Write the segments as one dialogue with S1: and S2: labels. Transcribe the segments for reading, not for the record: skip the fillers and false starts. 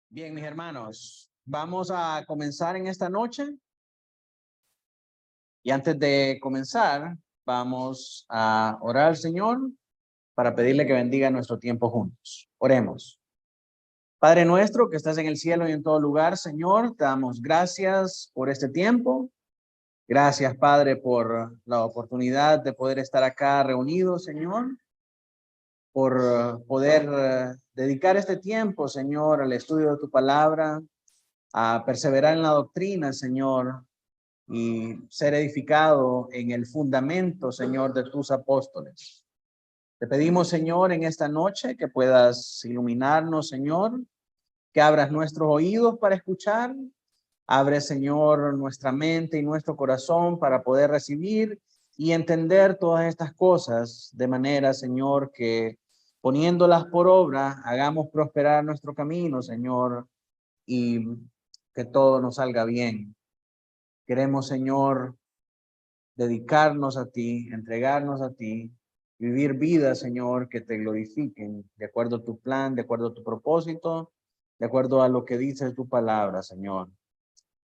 S1: Bien, mis hermanos, vamos a comenzar en esta noche y antes de comenzar, vamos a orar al Señor para pedirle que bendiga nuestro tiempo juntos. Oremos. Padre nuestro que estás en el cielo y en todo lugar, Señor, te damos gracias por este tiempo. Gracias, Padre, por la oportunidad de poder estar acá reunidos, Señor, por poder dedicar este tiempo, Señor, al estudio de tu palabra, a perseverar en la doctrina, Señor, y ser edificado en el fundamento, Señor, de tus apóstoles. Te pedimos, Señor, en esta noche que puedas iluminarnos, Señor, que abras nuestros oídos para escuchar, abre, Señor, nuestra mente y nuestro corazón para poder recibir y entender todas estas cosas de manera, Señor, que poniéndolas por obra, hagamos prosperar nuestro camino, Señor, y que todo nos salga bien. Queremos, Señor, dedicarnos a ti, entregarnos a ti, vivir vidas, Señor, que te glorifiquen de acuerdo a tu plan, de acuerdo a tu propósito, de acuerdo a lo que dice tu palabra, Señor.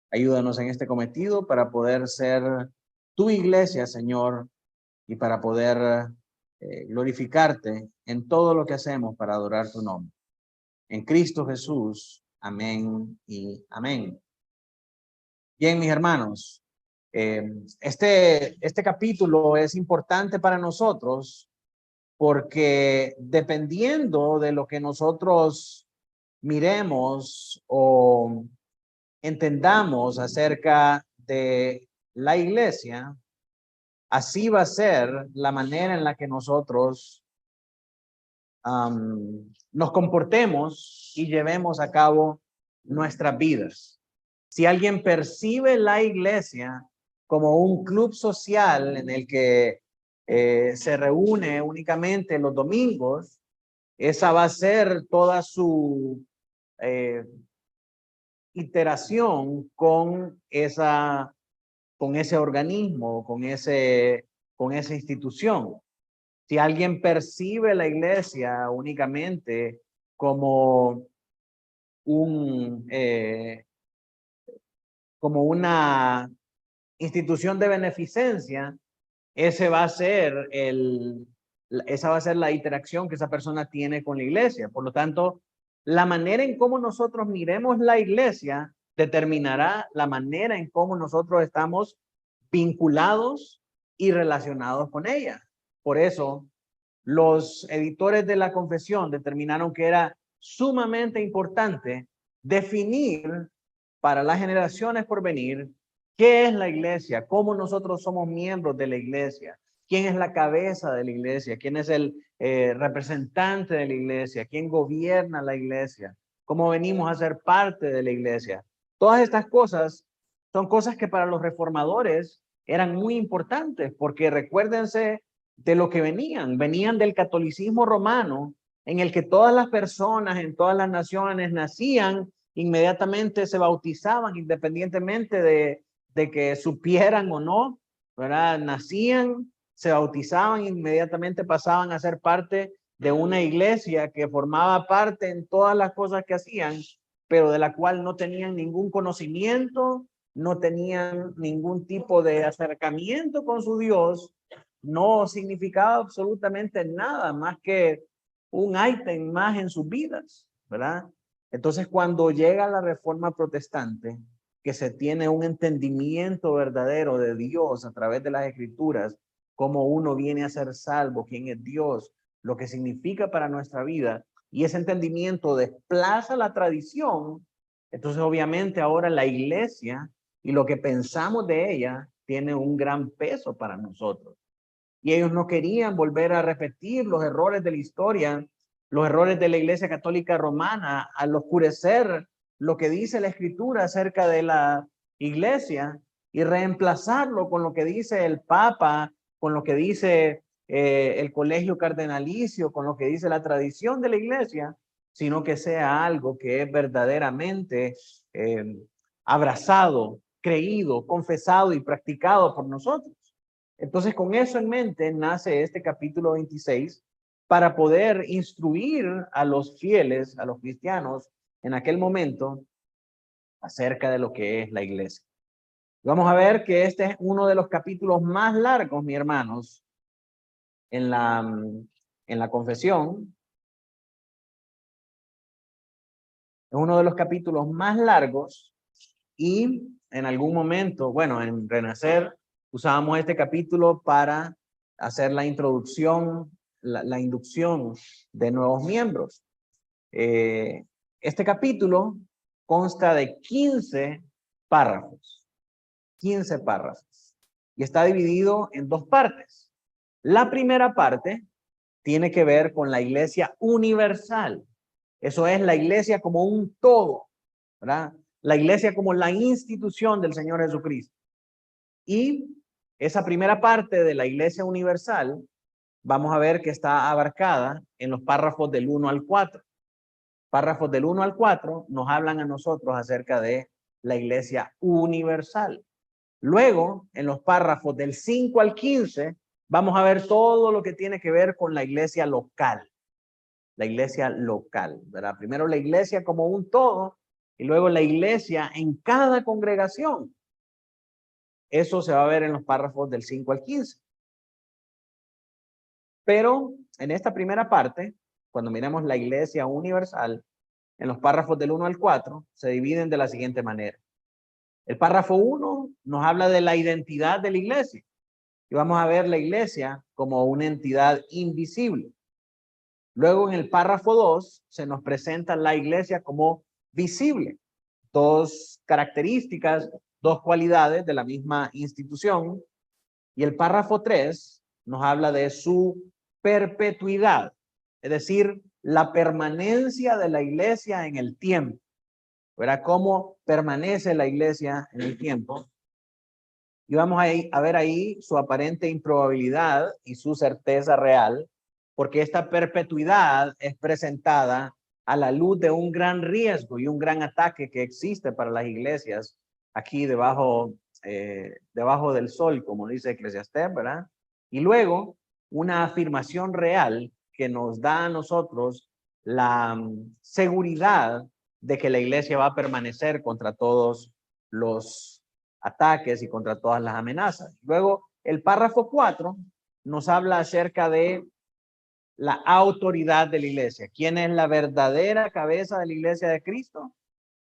S1: Ayúdanos en este cometido para poder ser tu iglesia, Señor, y para poder glorificarte en todo lo que hacemos para adorar tu nombre. En Cristo Jesús. Amén y amén. Bien, mis hermanos, este capítulo es importante para nosotros porque dependiendo de lo que nosotros miremos o entendamos acerca de la iglesia, así va a ser la manera en la que nosotros nos comportemos y llevemos a cabo nuestras vidas. Si alguien percibe la iglesia como un club social en el que se reúne únicamente los domingos, esa va a ser toda su eh, iteración con ese organismo, con esa institución. Si alguien percibe la iglesia únicamente como como una institución de beneficencia, esa va a ser la interacción que esa persona tiene con la iglesia. Por lo tanto, la manera en cómo nosotros miremos la iglesia determinará la manera en cómo nosotros estamos vinculados y relacionados con ella. Por eso, los editores de la confesión determinaron que era sumamente importante definir para las generaciones por venir qué es la iglesia, cómo nosotros somos miembros de la iglesia, quién es la cabeza de la iglesia, quién es el representante de la iglesia, quién gobierna la iglesia, cómo venimos a ser parte de la iglesia. Todas estas cosas son cosas que para los reformadores eran muy importantes, porque recuérdense de lo que venían del catolicismo romano, en el que todas las personas en todas las naciones nacían, inmediatamente se bautizaban, independientemente de que supieran o no, ¿verdad? Nacían, se bautizaban, inmediatamente pasaban a ser parte de una iglesia que formaba parte en todas las cosas que hacían, pero de la cual no tenían ningún conocimiento, no tenían ningún tipo de acercamiento con su Dios, no significaba absolutamente nada más que un ítem más en sus vidas, ¿verdad? Entonces, cuando llega la reforma protestante, que se tiene un entendimiento verdadero de Dios a través de las escrituras, cómo uno viene a ser salvo, quién es Dios, lo que significa para nuestra vida, y ese entendimiento desplaza la tradición, entonces obviamente ahora la iglesia y lo que pensamos de ella tiene un gran peso para nosotros. Y ellos no querían volver a repetir los errores de la historia, los errores de la Iglesia Católica Romana, al oscurecer lo que dice la Escritura acerca de la Iglesia y reemplazarlo con lo que dice el Papa, con lo que dice el colegio cardenalicio, con lo que dice la tradición de la Iglesia, sino que sea algo que es verdaderamente abrazado, creído, confesado y practicado por nosotros. Entonces, con eso en mente, nace este capítulo 26 para poder instruir a los fieles, a los cristianos, en aquel momento acerca de lo que es la iglesia. Vamos a ver que este es uno de los capítulos más largos, mis hermanos, en la confesión. Es uno de los capítulos más largos y en algún momento, bueno, en Renacer usábamos este capítulo para hacer la introducción, la inducción de nuevos miembros. Este capítulo consta de 15 párrafos, 15 párrafos, y está dividido en dos partes. La primera parte tiene que ver con la iglesia universal. Eso es la iglesia como un todo, ¿verdad? La iglesia como la institución del Señor Jesucristo. Y esa primera parte de la iglesia universal, vamos a ver que está abarcada en los párrafos del 1 al 4. Párrafos del 1 al 4 nos hablan a nosotros acerca de la iglesia universal. Luego, en los párrafos del 5 al 15, vamos a ver todo lo que tiene que ver con la iglesia local. La iglesia local, ¿verdad? Primero la iglesia como un todo y luego la iglesia en cada congregación. Eso se va a ver en los párrafos del 5 al 15. Pero en esta primera parte, cuando miremos la iglesia universal, en los párrafos del 1 al 4, se dividen de la siguiente manera. El párrafo 1 nos habla de la identidad de la iglesia. Y vamos a ver la iglesia como una entidad invisible. Luego en el párrafo 2 se nos presenta la iglesia como visible. Dos características, dos cualidades de la misma institución. Y el párrafo 3 nos habla de su perpetuidad, es decir, la permanencia de la iglesia en el tiempo. ¿Verdad? Cómo permanece la iglesia en el tiempo. Y vamos a ver ahí su aparente improbabilidad y su certeza real, porque esta perpetuidad es presentada a la luz de un gran riesgo y un gran ataque que existe para las iglesias aquí debajo del sol, como dice Eclesiastés, ¿verdad? Y luego una afirmación real que nos da a nosotros la seguridad de que la iglesia va a permanecer contra todos los ataques y contra todas las amenazas. Luego, el párrafo 4 nos habla acerca de la autoridad de la iglesia. ¿Quién es la verdadera cabeza de la iglesia de Cristo?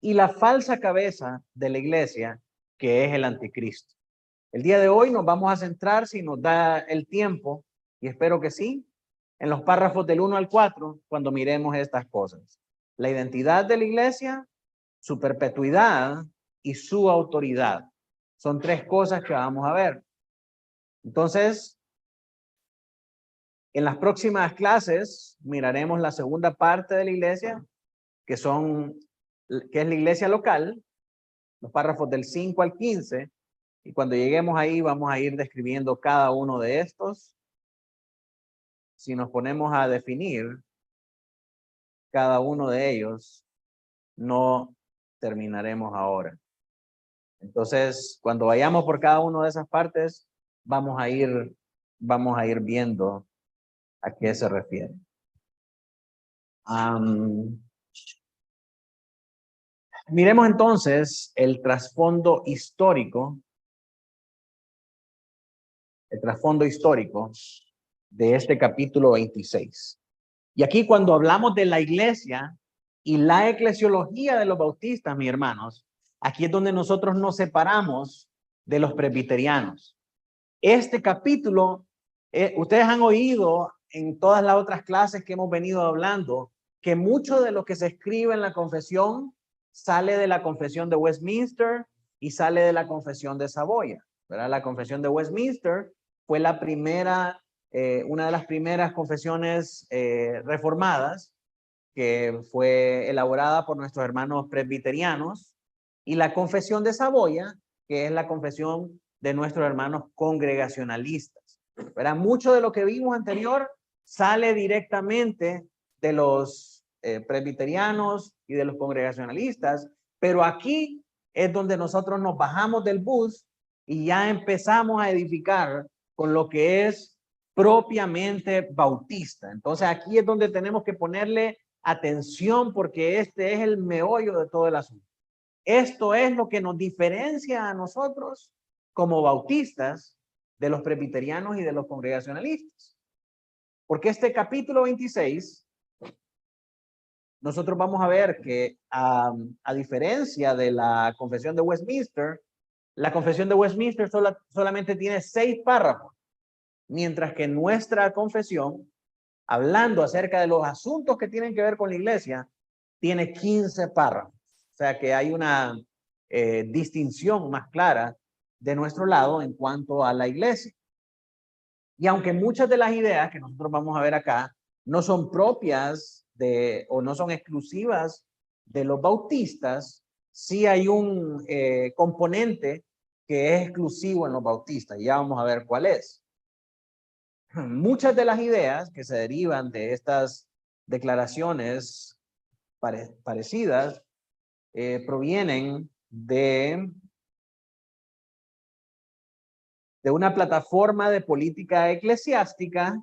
S1: Y la falsa cabeza de la iglesia, que es el anticristo. El día de hoy nos vamos a centrar, si nos da el tiempo, y espero que sí, en los párrafos del 1 al 4, cuando miremos estas cosas. La identidad de la iglesia, su perpetuidad y su autoridad. Son tres cosas que vamos a ver. Entonces, en las próximas clases miraremos la segunda parte de la iglesia, que es la iglesia local, los párrafos del 5 al 15, y cuando lleguemos ahí vamos a ir describiendo cada uno de estos. Si nos ponemos a definir cada uno de ellos, no terminaremos ahora. Entonces, cuando vayamos por cada una de esas partes, vamos a ir viendo a qué se refiere. Miremos entonces el trasfondo histórico de este capítulo 26. Y aquí cuando hablamos de la iglesia y la eclesiología de los bautistas, mis hermanos, aquí es donde nosotros nos separamos de los presbiterianos. Este capítulo, ustedes han oído en todas las otras clases que hemos venido hablando, que mucho de lo que se escribe en la confesión sale de la confesión de Westminster y sale de la confesión de Saboya, ¿verdad? La confesión de Westminster fue la primera, una de las primeras confesiones reformadas que fue elaborada por nuestros hermanos presbiterianos, y la confesión de Saboya, que es la confesión de nuestros hermanos congregacionalistas. ¿Verdad? Mucho de lo que vimos anterior sale directamente de los presbiterianos y de los congregacionalistas, pero aquí es donde nosotros nos bajamos del bus y ya empezamos a edificar con lo que es propiamente bautista. Entonces aquí es donde tenemos que ponerle atención porque este es el meollo de todo el asunto. Esto es lo que nos diferencia a nosotros como bautistas de los presbiterianos y de los congregacionalistas. Porque este capítulo 26, nosotros vamos a ver que a diferencia de la Confesión de Westminster, la Confesión de Westminster solamente tiene 6 párrafos, mientras que nuestra confesión, hablando acerca de los asuntos que tienen que ver con la iglesia, tiene 15 párrafos. O sea que hay una distinción más clara de nuestro lado en cuanto a la iglesia. Y aunque muchas de las ideas que nosotros vamos a ver acá no son propias o no son exclusivas de los bautistas, sí hay un componente que es exclusivo en los bautistas. Y ya vamos a ver cuál es. Muchas de las ideas que se derivan de estas declaraciones parecidas provienen de una plataforma de política eclesiástica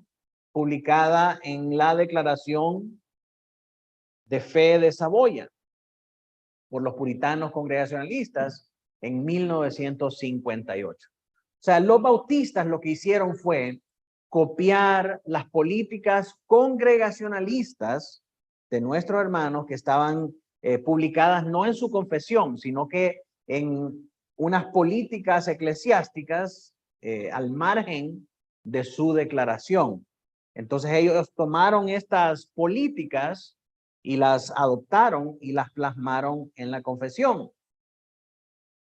S1: publicada en la Declaración de Fe de Saboya por los puritanos congregacionalistas en 1958. O sea, los bautistas lo que hicieron fue copiar las políticas congregacionalistas de nuestros hermanos que estaban publicadas no en su confesión, sino que en unas políticas eclesiásticas al margen de su declaración. Entonces ellos tomaron estas políticas y las adoptaron y las plasmaron en la confesión.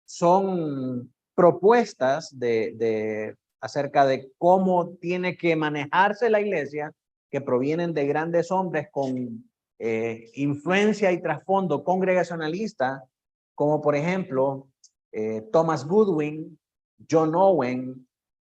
S1: Son propuestas acerca de cómo tiene que manejarse la iglesia, que provienen de grandes hombres con influencia y trasfondo congregacionalista, como por ejemplo Thomas Goodwin, John Owen,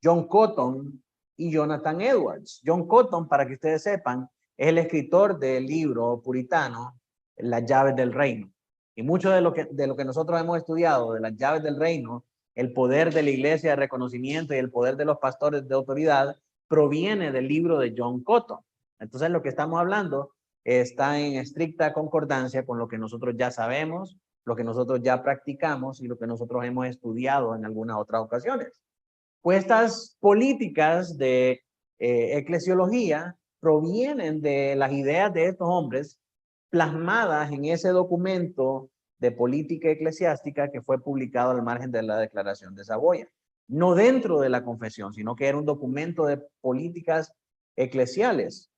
S1: John Cotton y Jonathan Edwards. John Cotton, para que ustedes sepan, es el escritor del libro puritano Las llaves del reino. Y mucho de lo que nosotros hemos estudiado de las llaves del reino, el poder de la iglesia de reconocimiento y el poder de los pastores de autoridad, proviene del libro de John Cotton. Entonces lo que estamos hablando está en estricta concordancia con lo que nosotros ya sabemos, lo que nosotros ya practicamos y lo que nosotros hemos estudiado en algunas otras ocasiones. Pues estas políticas de eclesiología provienen de las ideas de estos hombres plasmadas en ese documento de política eclesiástica que fue publicado al margen de la Declaración de Saboya. No dentro de la confesión, sino que era un documento de políticas eclesiales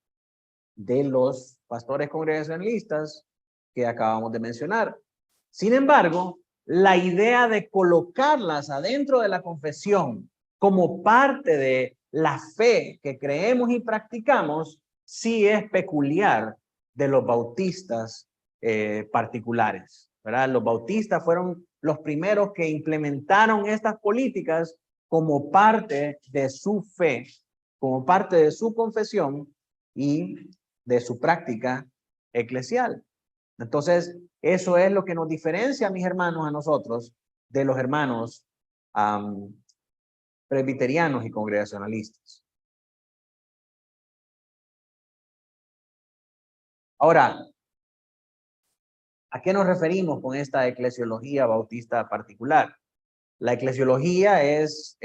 S1: de los pastores congregacionalistas que acabamos de mencionar. Sin embargo, la idea de colocarlas adentro de la confesión como parte de la fe que creemos y practicamos, sí es peculiar de los bautistas particulares, ¿verdad? Los bautistas fueron los primeros que implementaron estas políticas como parte de su fe, como parte de su confesión y de su práctica eclesial. Entonces, eso es lo que nos diferencia, mis hermanos, a nosotros de los hermanos presbiterianos y congregacionalistas. Ahora, ¿a qué nos referimos con esta eclesiología bautista particular? La eclesiología es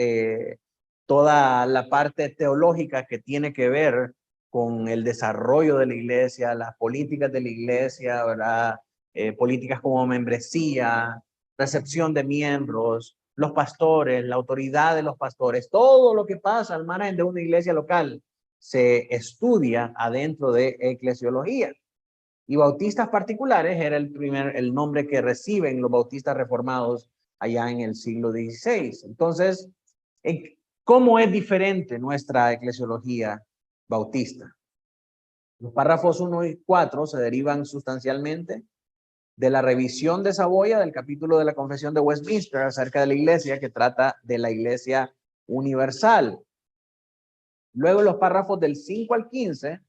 S1: toda la parte teológica que tiene que ver con el desarrollo de la iglesia, las políticas de la iglesia, ¿verdad? Políticas como membresía, recepción de miembros, los pastores, la autoridad de los pastores, todo lo que pasa al margen de una iglesia local se estudia adentro de eclesiología. Y bautistas particulares era el nombre que reciben los bautistas reformados allá en el siglo XVI. Entonces, ¿cómo es diferente nuestra eclesiología bautista? Los párrafos 1 y 4 se derivan sustancialmente de la revisión de Saboya del capítulo de la Confesión de Westminster acerca de la iglesia, que trata de la iglesia universal. Luego los párrafos del 5 al 15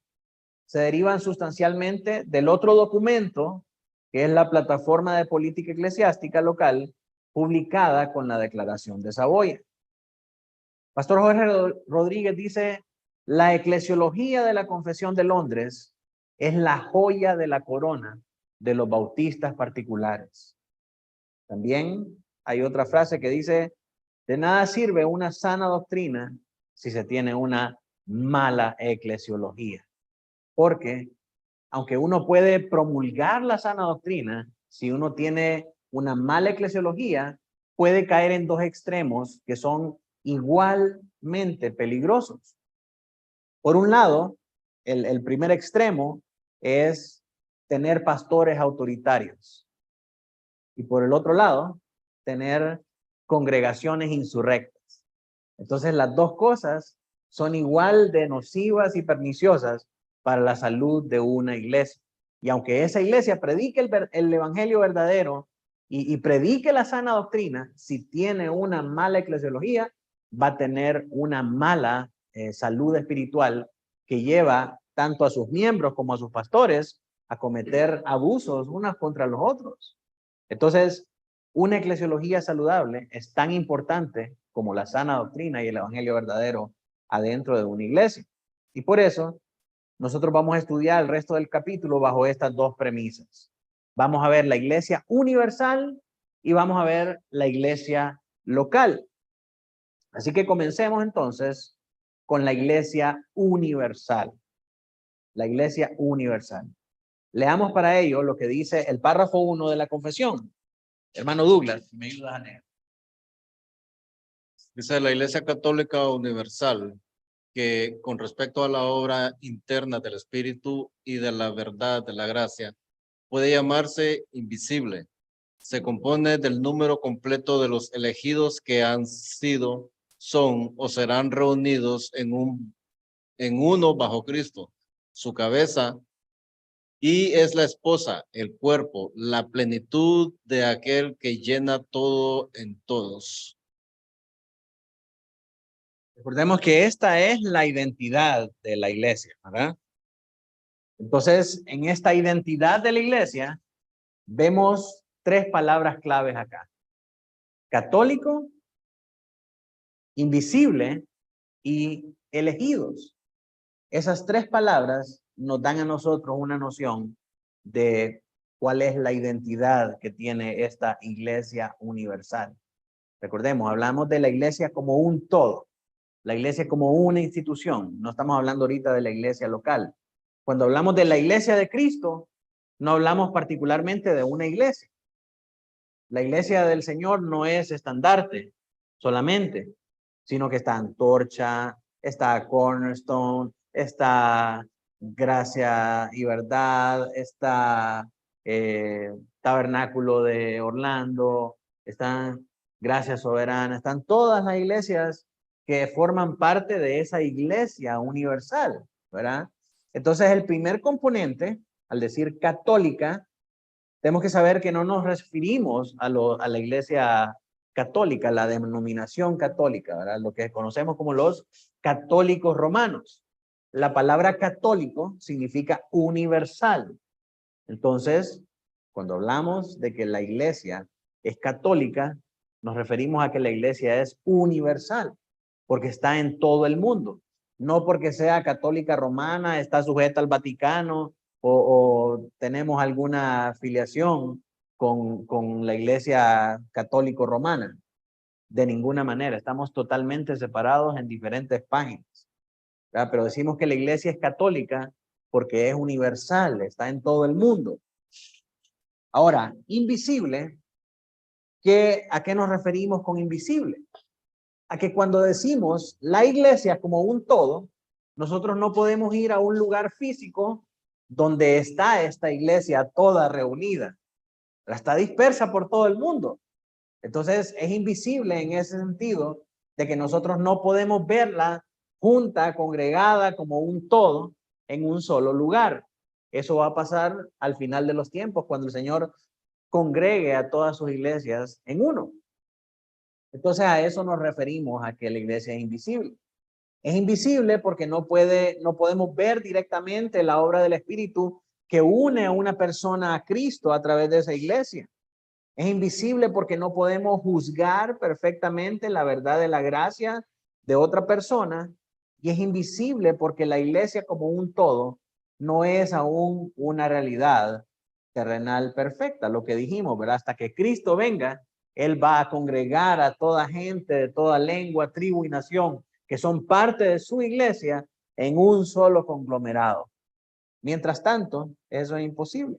S1: se derivan sustancialmente del otro documento, que es la plataforma de política eclesiástica local, publicada con la Declaración de Saboya. Pastor Jorge Rodríguez dice, la eclesiología de la Confesión de Londres es la joya de la corona de los bautistas particulares. También hay otra frase que dice, de nada sirve una sana doctrina si se tiene una mala eclesiología. Porque aunque uno puede promulgar la sana doctrina, si uno tiene una mala eclesiología, puede caer en dos extremos que son igualmente peligrosos. Por un lado, el primer extremo es tener pastores autoritarios. Y por el otro lado, tener congregaciones insurrectas. Entonces, las dos cosas son igual de nocivas y perniciosas para la salud de una iglesia. Y aunque esa iglesia predique el evangelio verdadero y predique la sana doctrina, si tiene una mala eclesiología, va a tener una mala salud espiritual que lleva tanto a sus miembros como a sus pastores a cometer abusos unos contra los otros. Entonces, una eclesiología saludable es tan importante como la sana doctrina y el evangelio verdadero adentro de una iglesia. Y por eso, nosotros vamos a estudiar el resto del capítulo bajo estas dos premisas. Vamos a ver la iglesia universal y vamos a ver la iglesia local. Así que comencemos entonces con la iglesia universal. La iglesia universal. Leamos para ello lo que dice el párrafo 1 de la confesión. Hermano Douglas, ¿me ayudas a leer?
S2: Dice la Iglesia Católica Universal que con respecto a la obra interna del Espíritu y de la verdad de la gracia, puede llamarse invisible. Se compone del número completo de los elegidos que han sido, son o serán reunidos en uno bajo Cristo, su cabeza, y es la esposa, el cuerpo, la plenitud de aquel que llena todo en todos.
S1: Recordemos que esta es la identidad de la iglesia, ¿verdad? Entonces, en esta identidad de la iglesia, vemos tres palabras claves acá. Católico, invisible y elegidos. Esas tres palabras nos dan a nosotros una noción de cuál es la identidad que tiene esta iglesia universal. Recordemos, hablamos de la iglesia como un todo, la iglesia como una institución. No estamos hablando ahorita de la iglesia local. Cuando hablamos de la iglesia de Cristo, no hablamos particularmente de una iglesia. La iglesia del Señor no es estandarte solamente, sino que está Antorcha, está Cornerstone, está Gracia y Verdad, está Tabernáculo de Orlando, están Gracia Soberana, están todas las iglesias que forman parte de esa iglesia universal, ¿verdad? Entonces el primer componente, al decir católica, tenemos que saber que no nos referimos a la iglesia católica, la denominación católica, ¿verdad? Lo que conocemos como los católicos romanos. La palabra católico significa universal. Entonces, cuando hablamos de que la iglesia es católica, nos referimos a que la iglesia es universal, porque está en todo el mundo. No porque sea católica romana, está sujeta al Vaticano, o tenemos alguna afiliación con la iglesia católico romana. De ninguna manera, estamos totalmente separados en diferentes páginas, ¿verdad? Pero decimos que la iglesia es católica porque es universal, está en todo el mundo. Ahora, invisible, ¿a qué nos referimos con invisible? A que cuando decimos la iglesia como un todo, nosotros no podemos ir a un lugar físico donde está esta iglesia toda reunida. Está dispersa por todo el mundo. Entonces es invisible en ese sentido de que nosotros no podemos verla junta, congregada como un todo en un solo lugar. Eso va a pasar al final de los tiempos cuando el Señor congregue a todas sus iglesias en uno. Entonces a eso nos referimos a que la iglesia es invisible. Es invisible porque no podemos ver directamente la obra del Espíritu que une a una persona a Cristo a través de esa iglesia. Es invisible porque no podemos juzgar perfectamente la verdad de la gracia de otra persona. Y es invisible porque la iglesia como un todo no es aún una realidad terrenal perfecta, lo que dijimos, ¿verdad? Hasta que Cristo venga, Él va a congregar a toda gente de toda lengua, tribu y nación que son parte de su iglesia en un solo conglomerado. Mientras tanto, eso es imposible.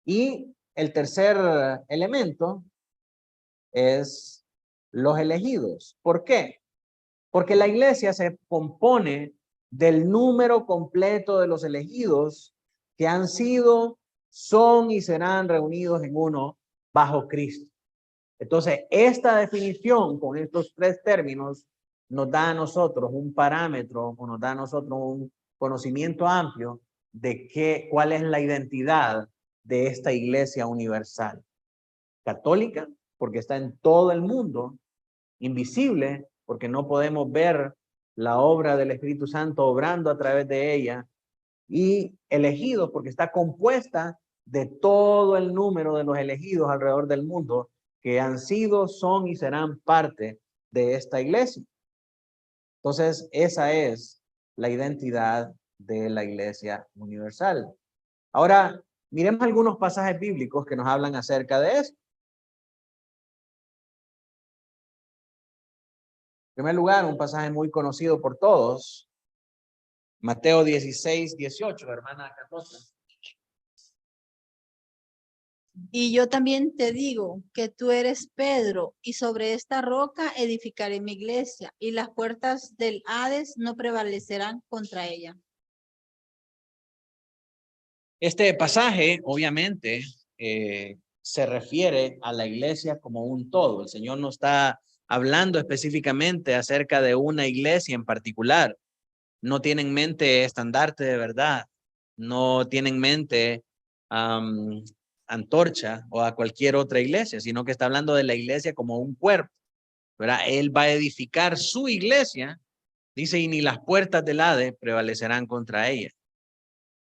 S1: Y el tercer elemento es los elegidos. ¿Por qué? Porque la iglesia se compone del número completo de los elegidos que han sido, son y serán reunidos en uno bajo Cristo. Entonces, esta definición con estos tres términos nos da a nosotros un parámetro o nos da a nosotros un conocimiento amplio de cuál es la identidad de esta iglesia universal. Católica, porque está en todo el mundo, invisible, porque no podemos ver la obra del Espíritu Santo obrando a través de ella, y elegidos, porque está compuesta de todo el número de los elegidos alrededor del mundo que han sido, son y serán parte de esta iglesia. Entonces, esa es la identidad de la iglesia universal. Ahora, miremos algunos pasajes bíblicos que nos hablan acerca de esto. En primer lugar, un pasaje muy conocido por todos, Mateo 16:18, hermana 14.
S3: Y yo también te digo que tú eres Pedro, y sobre esta roca edificaré mi iglesia, y las puertas del Hades no prevalecerán contra ella.
S1: Este pasaje, obviamente, se refiere a la iglesia como un todo. El Señor no está hablando específicamente acerca de una iglesia en particular. No tiene en mente estandarte de verdad. No tiene en mente antorcha o a cualquier otra iglesia, sino que está hablando de la iglesia como un cuerpo, ¿verdad? Él va a edificar su iglesia, dice, y ni las puertas del Hades prevalecerán contra ella.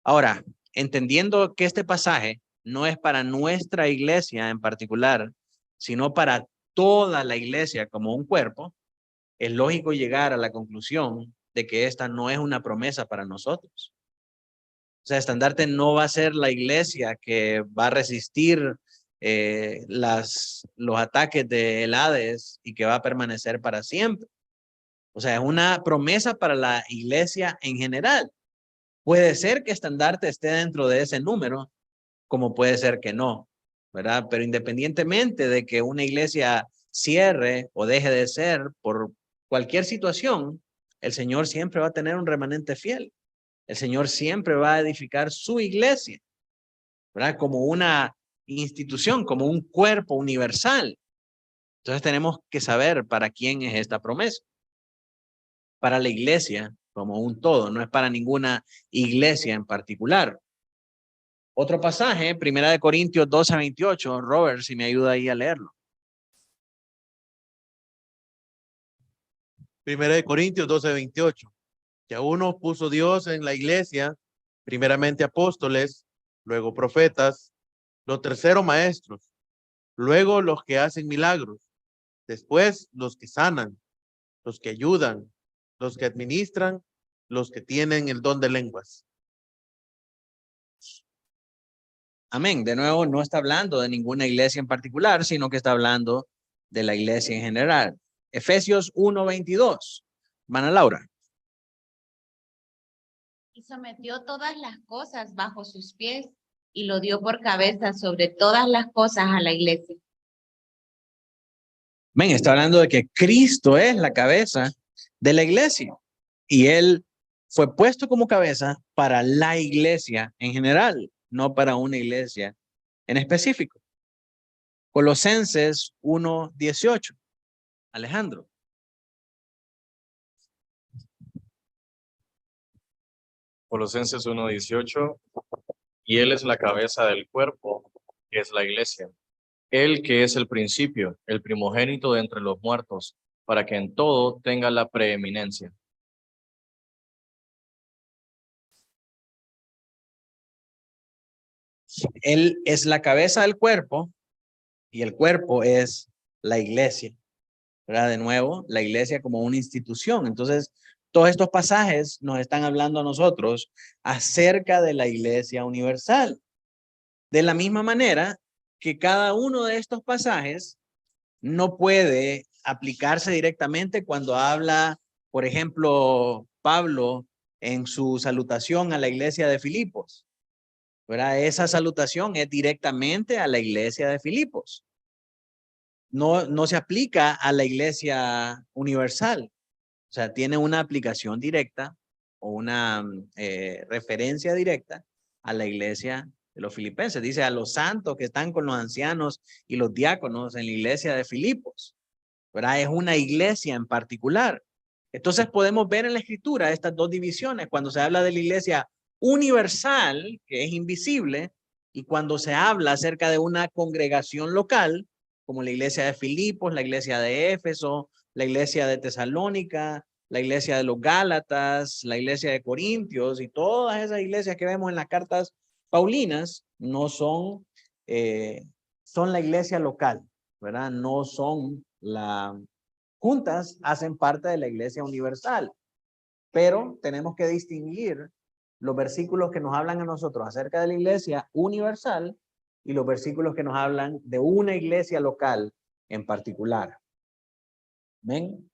S1: Ahora, entendiendo que este pasaje no es para nuestra iglesia en particular, sino para toda la iglesia como un cuerpo, es lógico llegar a la conclusión de que esta no es una promesa para nosotros. O sea, estandarte no va a ser la iglesia que va a resistir los ataques de Hades y que va a permanecer para siempre. O sea, es una promesa para la iglesia en general. Puede ser que estandarte esté dentro de ese número, como puede ser que no, ¿verdad? Pero independientemente de que una iglesia cierre o deje de ser por cualquier situación, el Señor siempre va a tener un remanente fiel. El Señor siempre va a edificar su iglesia, ¿verdad? Como una institución, como un cuerpo universal. Entonces tenemos que saber para quién es esta promesa. Para la iglesia como un todo, no es para ninguna iglesia en particular. Otro pasaje, 1 Corintios 12:28, Robert, si me ayuda ahí a leerlo.
S4: 1 Corintios 12:28, que a uno puso Dios en la iglesia, primeramente apóstoles, luego profetas, los terceros maestros, luego los que hacen milagros, después los que sanan, los que ayudan, los que administran, los que tienen el don de lenguas.
S1: Amén. De nuevo, no está hablando de ninguna iglesia en particular, sino que está hablando de la iglesia en general. Efesios 1:22. Hermana Laura.
S5: Y sometió todas las cosas bajo sus pies y lo dio por cabeza sobre todas las cosas a la iglesia.
S1: Amén. Está hablando de que Cristo es la cabeza de la iglesia y Él fue puesto como cabeza para la iglesia en general, no para una iglesia en específico. Colosenses 1:18. Alejandro.
S6: Colosenses 1:18, y Él es la cabeza del cuerpo, que es la iglesia. Él que es el principio, el primogénito de entre los muertos, para que en todo tenga la preeminencia.
S1: Él es la cabeza del cuerpo y el cuerpo es la iglesia, ¿verdad? De nuevo, la iglesia como una institución. Entonces, Todos estos pasajes nos están hablando a nosotros acerca de la iglesia universal. De la misma manera que cada uno de estos pasajes no puede aplicarse directamente cuando habla, por ejemplo, Pablo en su salutación a la iglesia de Filipos. ¿Verdad? Esa salutación es directamente a la iglesia de Filipos. No se aplica a la iglesia universal. O sea, tiene una aplicación directa o una referencia directa a la iglesia de los filipenses. Dice a los santos que están con los ancianos y los diáconos en la iglesia de Filipos. ¿Verdad? Es una iglesia en particular. Entonces podemos ver en la escritura estas dos divisiones. Cuando se habla de la iglesia universal, que es invisible, y cuando se habla acerca de una congregación local, como la iglesia de Filipos, la iglesia de Éfeso, la iglesia de Tesalónica, la iglesia de los Gálatas, la iglesia de Corintios y todas esas iglesias que vemos en las cartas paulinas no son, son la iglesia local, ¿verdad? No son juntas, hacen parte de la iglesia universal. Pero tenemos que distinguir los versículos que nos hablan a nosotros acerca de la iglesia universal y los versículos que nos hablan de una iglesia local en particular. ¿Ven?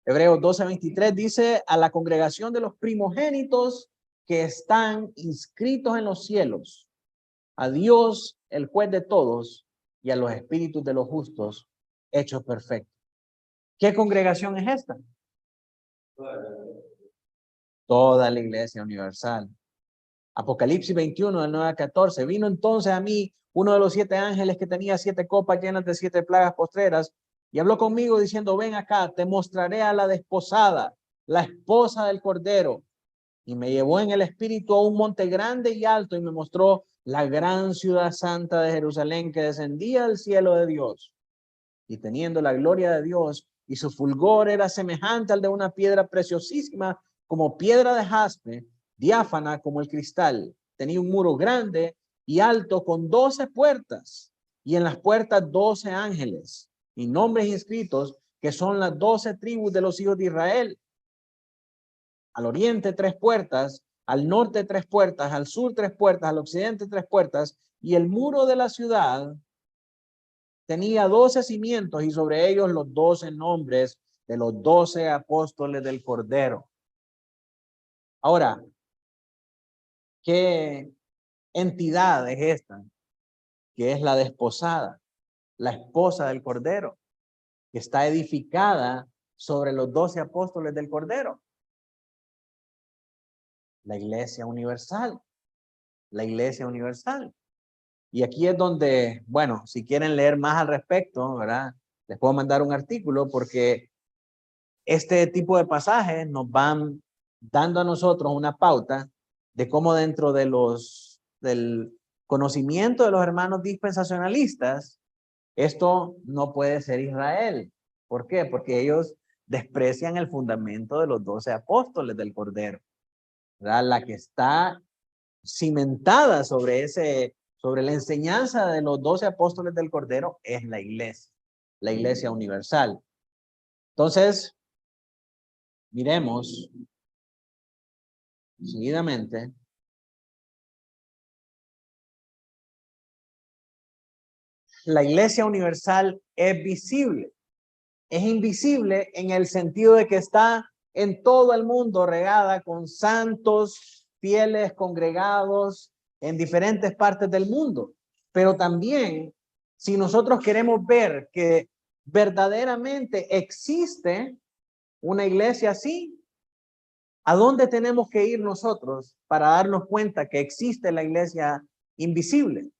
S1: Hebreos 12:23 dice a la congregación de los primogénitos que están inscritos en los cielos, a Dios, el juez de todos, y a los espíritus de los justos hechos perfectos. ¿Qué congregación es esta? Toda la iglesia universal. Apocalipsis 21, del 9 al 14. Vino entonces a mí uno de los 7 ángeles que tenía 7 copas llenas de 7 plagas postreras y habló conmigo diciendo, ven acá, te mostraré a la desposada, la esposa del Cordero. Y me llevó en el espíritu a un monte grande y alto y me mostró la gran ciudad santa de Jerusalén que descendía del cielo de Dios. Y teniendo la gloria de Dios y su fulgor era semejante al de una piedra preciosísima como piedra de jaspe, diáfana como el cristal. Tenía un muro grande y alto con 12 puertas y en las puertas 12 ángeles y nombres inscritos que son las 12 tribus de los hijos de Israel. Al oriente 3 puertas, al norte 3 puertas, al sur 3 puertas, al occidente 3 puertas y el muro de la ciudad tenía 12 cimientos y sobre ellos los 12 nombres de los 12 apóstoles del Cordero. Ahora, ¿qué entidad es esta? Que es la desposada, la esposa del Cordero, que está edificada sobre los 12 apóstoles del Cordero. La iglesia universal, la iglesia universal. Y aquí es donde, bueno, si quieren leer más al respecto, ¿verdad? Les puedo mandar un artículo porque este tipo de pasajes nos van dando a nosotros una pauta de cómo dentro de del conocimiento de los hermanos dispensacionalistas, esto no puede ser Israel. ¿Por qué? Porque ellos desprecian el fundamento de los 12 apóstoles del Cordero, ¿verdad? La que está cimentada sobre la enseñanza de los 12 apóstoles del Cordero es la iglesia universal. Entonces, miremos seguidamente la iglesia universal es visible. Es invisible en el sentido de que está en todo el mundo regada con santos, fieles, congregados en diferentes partes del mundo. Pero también, si nosotros queremos ver que verdaderamente existe una iglesia así, ¿a dónde tenemos que ir nosotros para darnos cuenta que existe la iglesia invisible?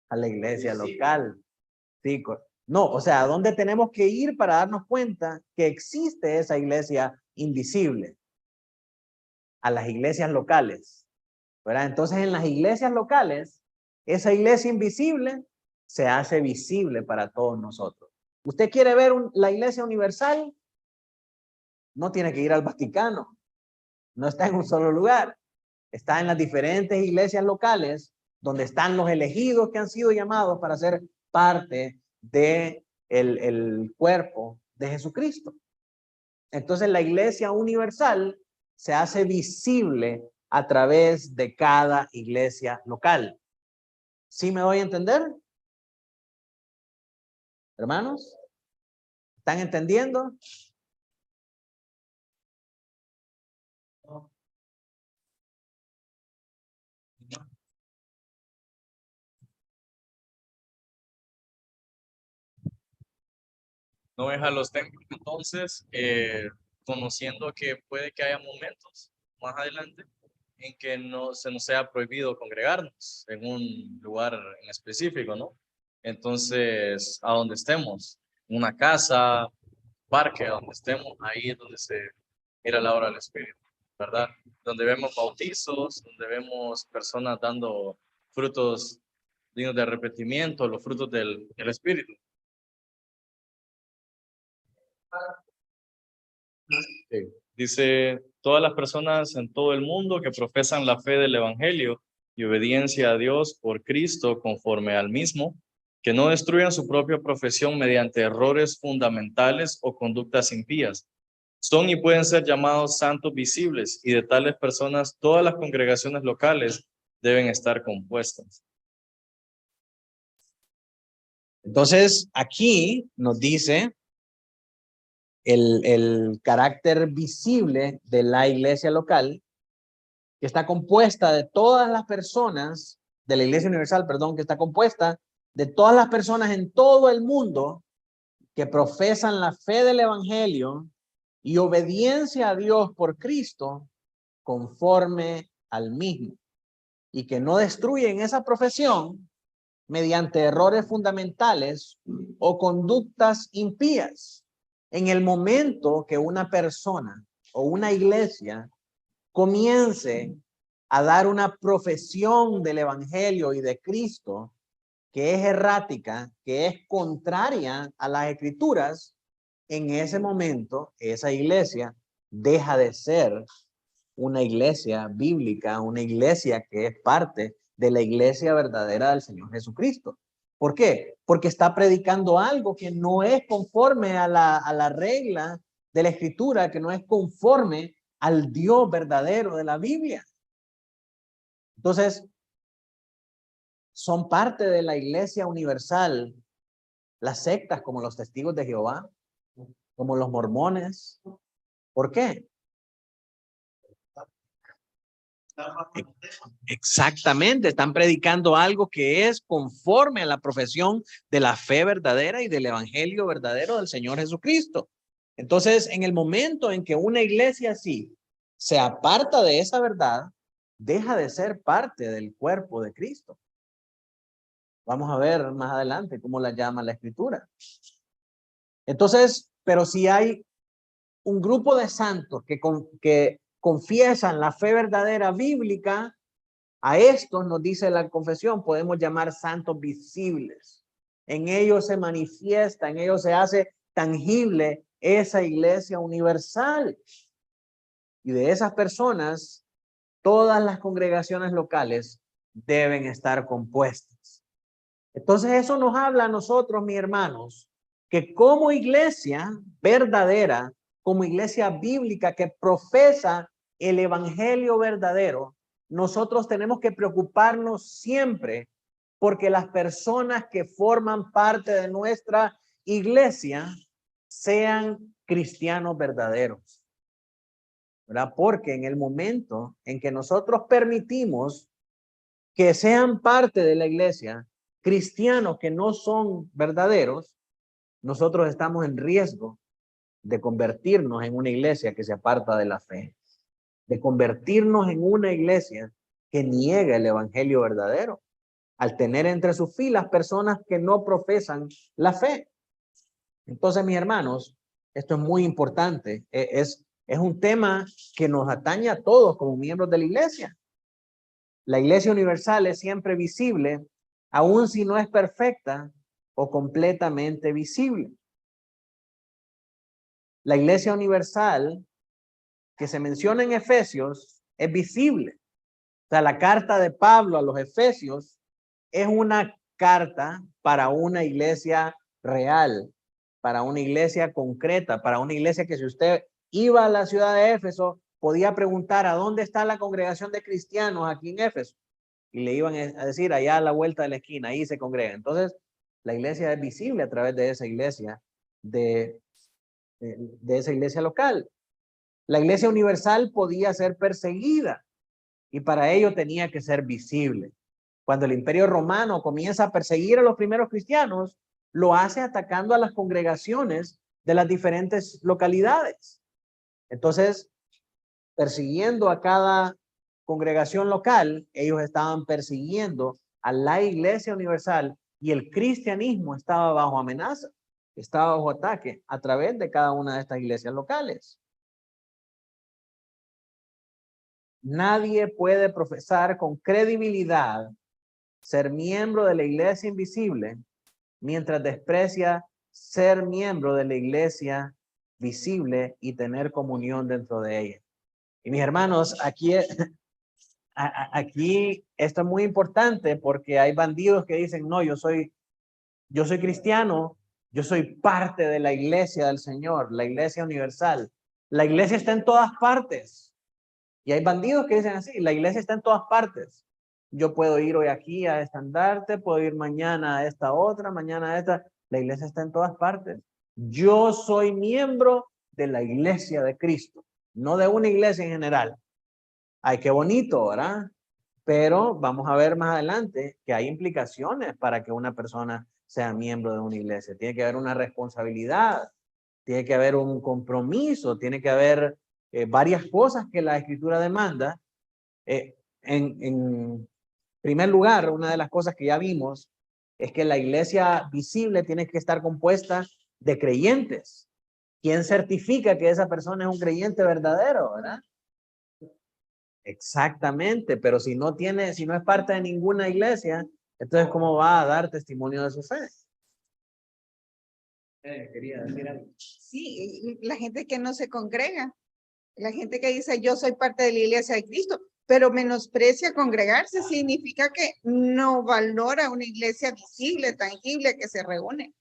S1: A la iglesia local. Sí, no, o sea, ¿a dónde tenemos que ir para darnos cuenta que existe esa iglesia invisible? A las iglesias locales, ¿verdad? Entonces, en las iglesias locales, esa iglesia invisible se hace visible para todos nosotros. ¿Usted quiere ver la iglesia universal? No tiene que ir al Vaticano. No está en un solo lugar. Está en las diferentes iglesias locales donde están los elegidos que han sido llamados para ser parte de el cuerpo de Jesucristo. Entonces la iglesia universal se hace visible a través de cada iglesia local. ¿Sí me doy a entender? Hermanos, ¿están entendiendo?
S6: No deja los templos, entonces, conociendo que puede que haya momentos más adelante en que no se nos sea prohibido congregarnos en un lugar en específico, ¿no? Entonces, a donde estemos, una casa, parque, a donde estemos, ahí es donde se mira la obra del Espíritu, ¿verdad? Donde vemos bautizos, donde vemos personas dando frutos dignos de arrepentimiento, los frutos del Espíritu. Sí. Dice, todas las personas en todo el mundo que profesan la fe del Evangelio y obediencia a Dios por Cristo conforme al mismo, que no destruyan su propia profesión mediante errores fundamentales o conductas impías. Son y pueden ser llamados santos visibles, y de tales personas todas las congregaciones locales deben estar compuestas.
S1: Entonces, aquí nos dice el carácter visible de la iglesia local, que está compuesta de todas las personas, de la iglesia universal, perdón, que está compuesta de todas las personas en todo el mundo que profesan la fe del evangelio y obediencia a Dios por Cristo conforme al mismo, y que no destruyen esa profesión mediante errores fundamentales o conductas impías. En el momento que una persona o una iglesia comience a dar una profesión del evangelio y de Cristo que es errática, que es contraria a las escrituras, en ese momento esa iglesia deja de ser una iglesia bíblica, una iglesia que es parte de la iglesia verdadera del Señor Jesucristo. ¿Por qué? Porque está predicando algo que no es conforme a la regla de la escritura, que no es conforme al Dios verdadero de la Biblia. Entonces, son parte de la iglesia universal las sectas como los testigos de Jehová, como los mormones. ¿Por qué? Exactamente, están predicando algo que es conforme a la profesión de la fe verdadera y del evangelio verdadero del Señor Jesucristo. Entonces, en el momento en que una iglesia así se aparta de esa verdad, deja de ser parte del cuerpo de Cristo. Vamos a ver más adelante cómo la llama la escritura. Entonces, pero si hay un grupo de santos que confiesan la fe verdadera bíblica, a estos nos dice la confesión, podemos llamar santos visibles. En ellos se manifiesta, en ellos se hace tangible esa iglesia universal. Y de esas personas, todas las congregaciones locales deben estar compuestas. Entonces eso nos habla a nosotros, mis hermanos, que como iglesia verdadera, como iglesia bíblica que profesa el evangelio verdadero, nosotros tenemos que preocuparnos siempre porque las personas que forman parte de nuestra iglesia sean cristianos verdaderos, ¿verdad? Porque en el momento en que nosotros permitimos que sean parte de la iglesia cristianos que no son verdaderos, nosotros estamos en riesgo de convertirnos en una iglesia que se aparta de la fe, de convertirnos en una iglesia que niega el evangelio verdadero, al tener entre sus filas personas que no profesan la fe. Entonces, mis hermanos, esto es muy importante. Es un tema que nos atañe a todos como miembros de la iglesia. La iglesia universal es siempre visible, aun si no es perfecta o completamente visible. La iglesia universal que se menciona en Efesios es visible. O sea, la carta de Pablo a los Efesios es una carta para una iglesia real, para una iglesia concreta, para una iglesia que si usted iba a la ciudad de Éfeso, podía preguntar a dónde está la congregación de cristianos aquí en Éfeso. Y le iban a decir allá a la vuelta de la esquina, ahí se congrega. Entonces, la iglesia es visible a través de esa iglesia, de esa iglesia local. La iglesia universal podía ser perseguida y para ello tenía que ser visible. Cuando el Imperio Romano comienza a perseguir a los primeros cristianos, lo hace atacando a las congregaciones de las diferentes localidades. Entonces, persiguiendo a cada congregación local, ellos estaban persiguiendo a la iglesia universal y el cristianismo estaba bajo amenaza, estaba bajo ataque a través de cada una de estas iglesias locales. Nadie puede profesar con credibilidad ser miembro de la iglesia invisible mientras desprecia ser miembro de la iglesia visible y tener comunión dentro de ella. Y mis hermanos, aquí esto es muy importante porque hay bandidos que dicen, no, yo soy cristiano, yo soy parte de la iglesia del Señor, la iglesia universal. La iglesia está en todas partes. Y hay bandidos que dicen así, la iglesia está en todas partes. Yo puedo ir hoy aquí a estandarte, puedo ir mañana a esta otra, mañana a esta. La iglesia está en todas partes. Yo soy miembro de la iglesia de Cristo, no de una iglesia en general. Ay, qué bonito, ¿verdad? Pero vamos a ver más adelante que hay implicaciones para que una persona sea miembro de una iglesia. Tiene que haber una responsabilidad, tiene que haber un compromiso, tiene que haber varias cosas que la Escritura demanda. En primer lugar, una de las cosas que ya vimos es que la iglesia visible tiene que estar compuesta de creyentes. ¿Quién certifica que esa persona es un creyente verdadero, verdad? Exactamente, pero si no es parte de ninguna iglesia, entonces ¿cómo va a dar testimonio de su fe? Quería decir algo.
S7: Sí, la gente que no se congrega, la gente que dice yo soy parte de la iglesia de Cristo, pero menosprecia congregarse, significa que no valora una iglesia visible, tangible, que se reúne.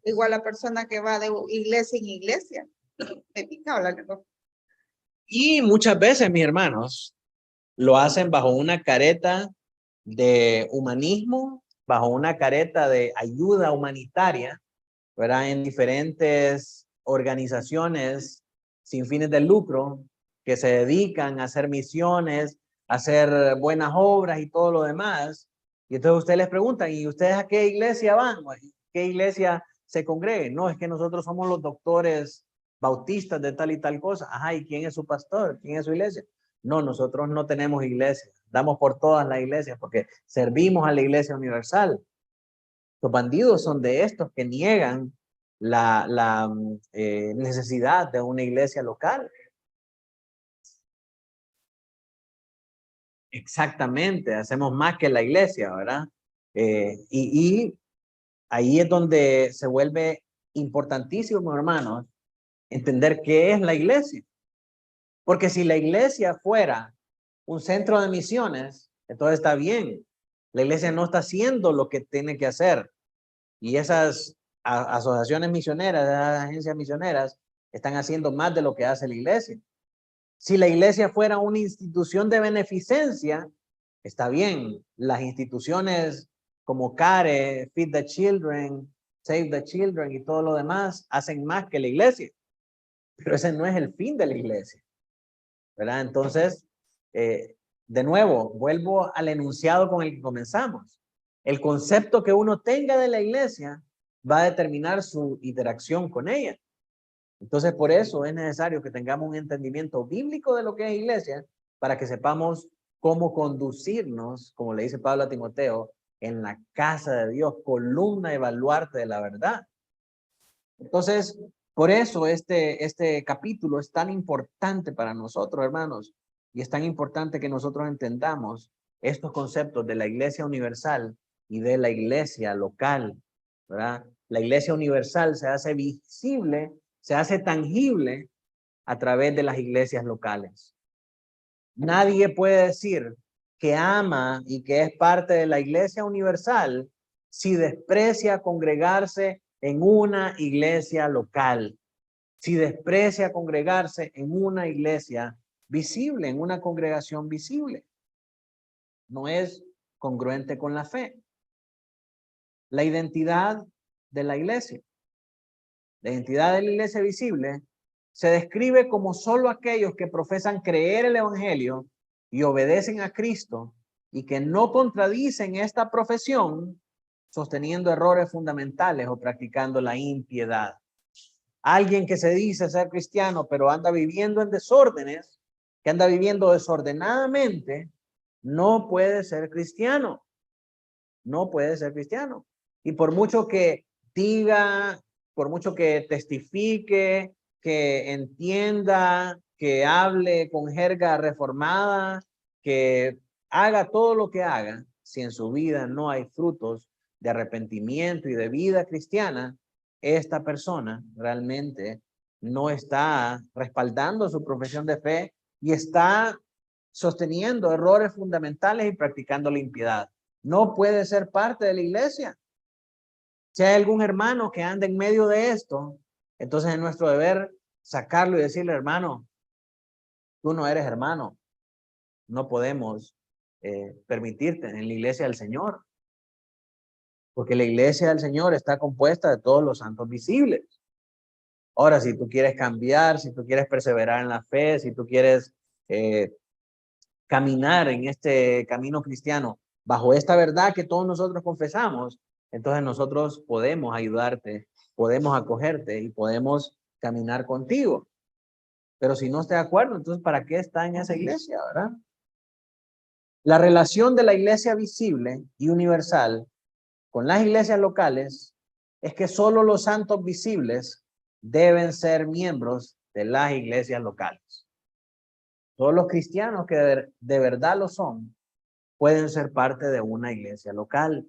S7: Igual la persona que va de iglesia en iglesia. Me pica hablar de todo.
S1: Y muchas veces, mis hermanos, lo hacen bajo una careta de humanismo, bajo una careta de ayuda humanitaria, ¿verdad? En diferentes organizaciones sin fines de lucro que se dedican a hacer misiones, a hacer buenas obras y todo lo demás. Y entonces ustedes les preguntan, ¿y ustedes a qué iglesia van? ¿Qué iglesia se congreguen? No, es que nosotros somos los doctores bautistas de tal y tal cosa. Ajá, ¿y quién es su pastor? ¿Quién es su iglesia? No, nosotros no tenemos iglesia. Damos por todas las iglesias porque servimos a la iglesia universal. Los bandidos son de estos que niegan la necesidad de una iglesia local. Exactamente, hacemos más que la iglesia, ¿verdad? Y ahí es donde se vuelve importantísimo, hermanos, entender qué es la iglesia. Porque si la iglesia fuera un centro de misiones, entonces está bien. La iglesia no está haciendo lo que tiene que hacer. Y esas asociaciones misioneras, esas agencias misioneras, están haciendo más de lo que hace la iglesia. Si la iglesia fuera una institución de beneficencia, está bien. Las instituciones como CARE, Feed the Children, Save the Children y todo lo demás hacen más que la iglesia. Pero ese no es el fin de la iglesia, ¿verdad? Entonces, de nuevo, vuelvo al enunciado con el que comenzamos. El concepto que uno tenga de la iglesia va a determinar su interacción con ella. Entonces, por eso es necesario que tengamos un entendimiento bíblico de lo que es iglesia para que sepamos cómo conducirnos, como le dice Pablo a Timoteo, en la casa de Dios, columna y baluarte de la verdad. Entonces, por eso este capítulo es tan importante para nosotros, hermanos, y es tan importante que nosotros entendamos estos conceptos de la iglesia universal y de la iglesia local, ¿verdad? La iglesia universal se hace visible, se hace tangible a través de las iglesias locales. Nadie puede decir que ama y que es parte de la iglesia universal si desprecia congregarse en una iglesia local. si desprecia congregarse en una iglesia visible, en una congregación visible? No es congruente con la fe. La identidad de la iglesia. La identidad de la iglesia visible se describe como solo aquellos que profesan creer el evangelio y obedecen a Cristo y que no contradicen esta profesión sosteniendo errores fundamentales o practicando la impiedad. Alguien que se dice ser cristiano pero anda viviendo en desórdenes, que anda viviendo desordenadamente, no puede ser cristiano. No puede ser cristiano. Y por mucho que diga, por mucho que testifique, que entienda, que hable con jerga reformada, que haga todo lo que haga, si en su vida no hay frutos de arrepentimiento y de vida cristiana, esta persona realmente no está respaldando su profesión de fe y está sosteniendo errores fundamentales y practicando la impiedad. No puede ser parte de la iglesia. Si hay algún hermano que anda en medio de esto, entonces es nuestro deber sacarlo y decirle, hermano, tú no eres hermano. No podemos permitirte en la iglesia del Señor. Porque la iglesia del Señor está compuesta de todos los santos visibles. Ahora, si tú quieres cambiar, si tú quieres perseverar en la fe, si tú quieres caminar en este camino cristiano bajo esta verdad que todos nosotros confesamos, entonces nosotros podemos ayudarte, podemos acogerte y podemos caminar contigo. Pero si no está de acuerdo, entonces ¿para qué está en esa iglesia, verdad? La relación de la iglesia visible y universal con las iglesias locales es que solo los santos visibles deben ser miembros de las iglesias locales. Todos los cristianos que de verdad lo son pueden ser parte de una iglesia local.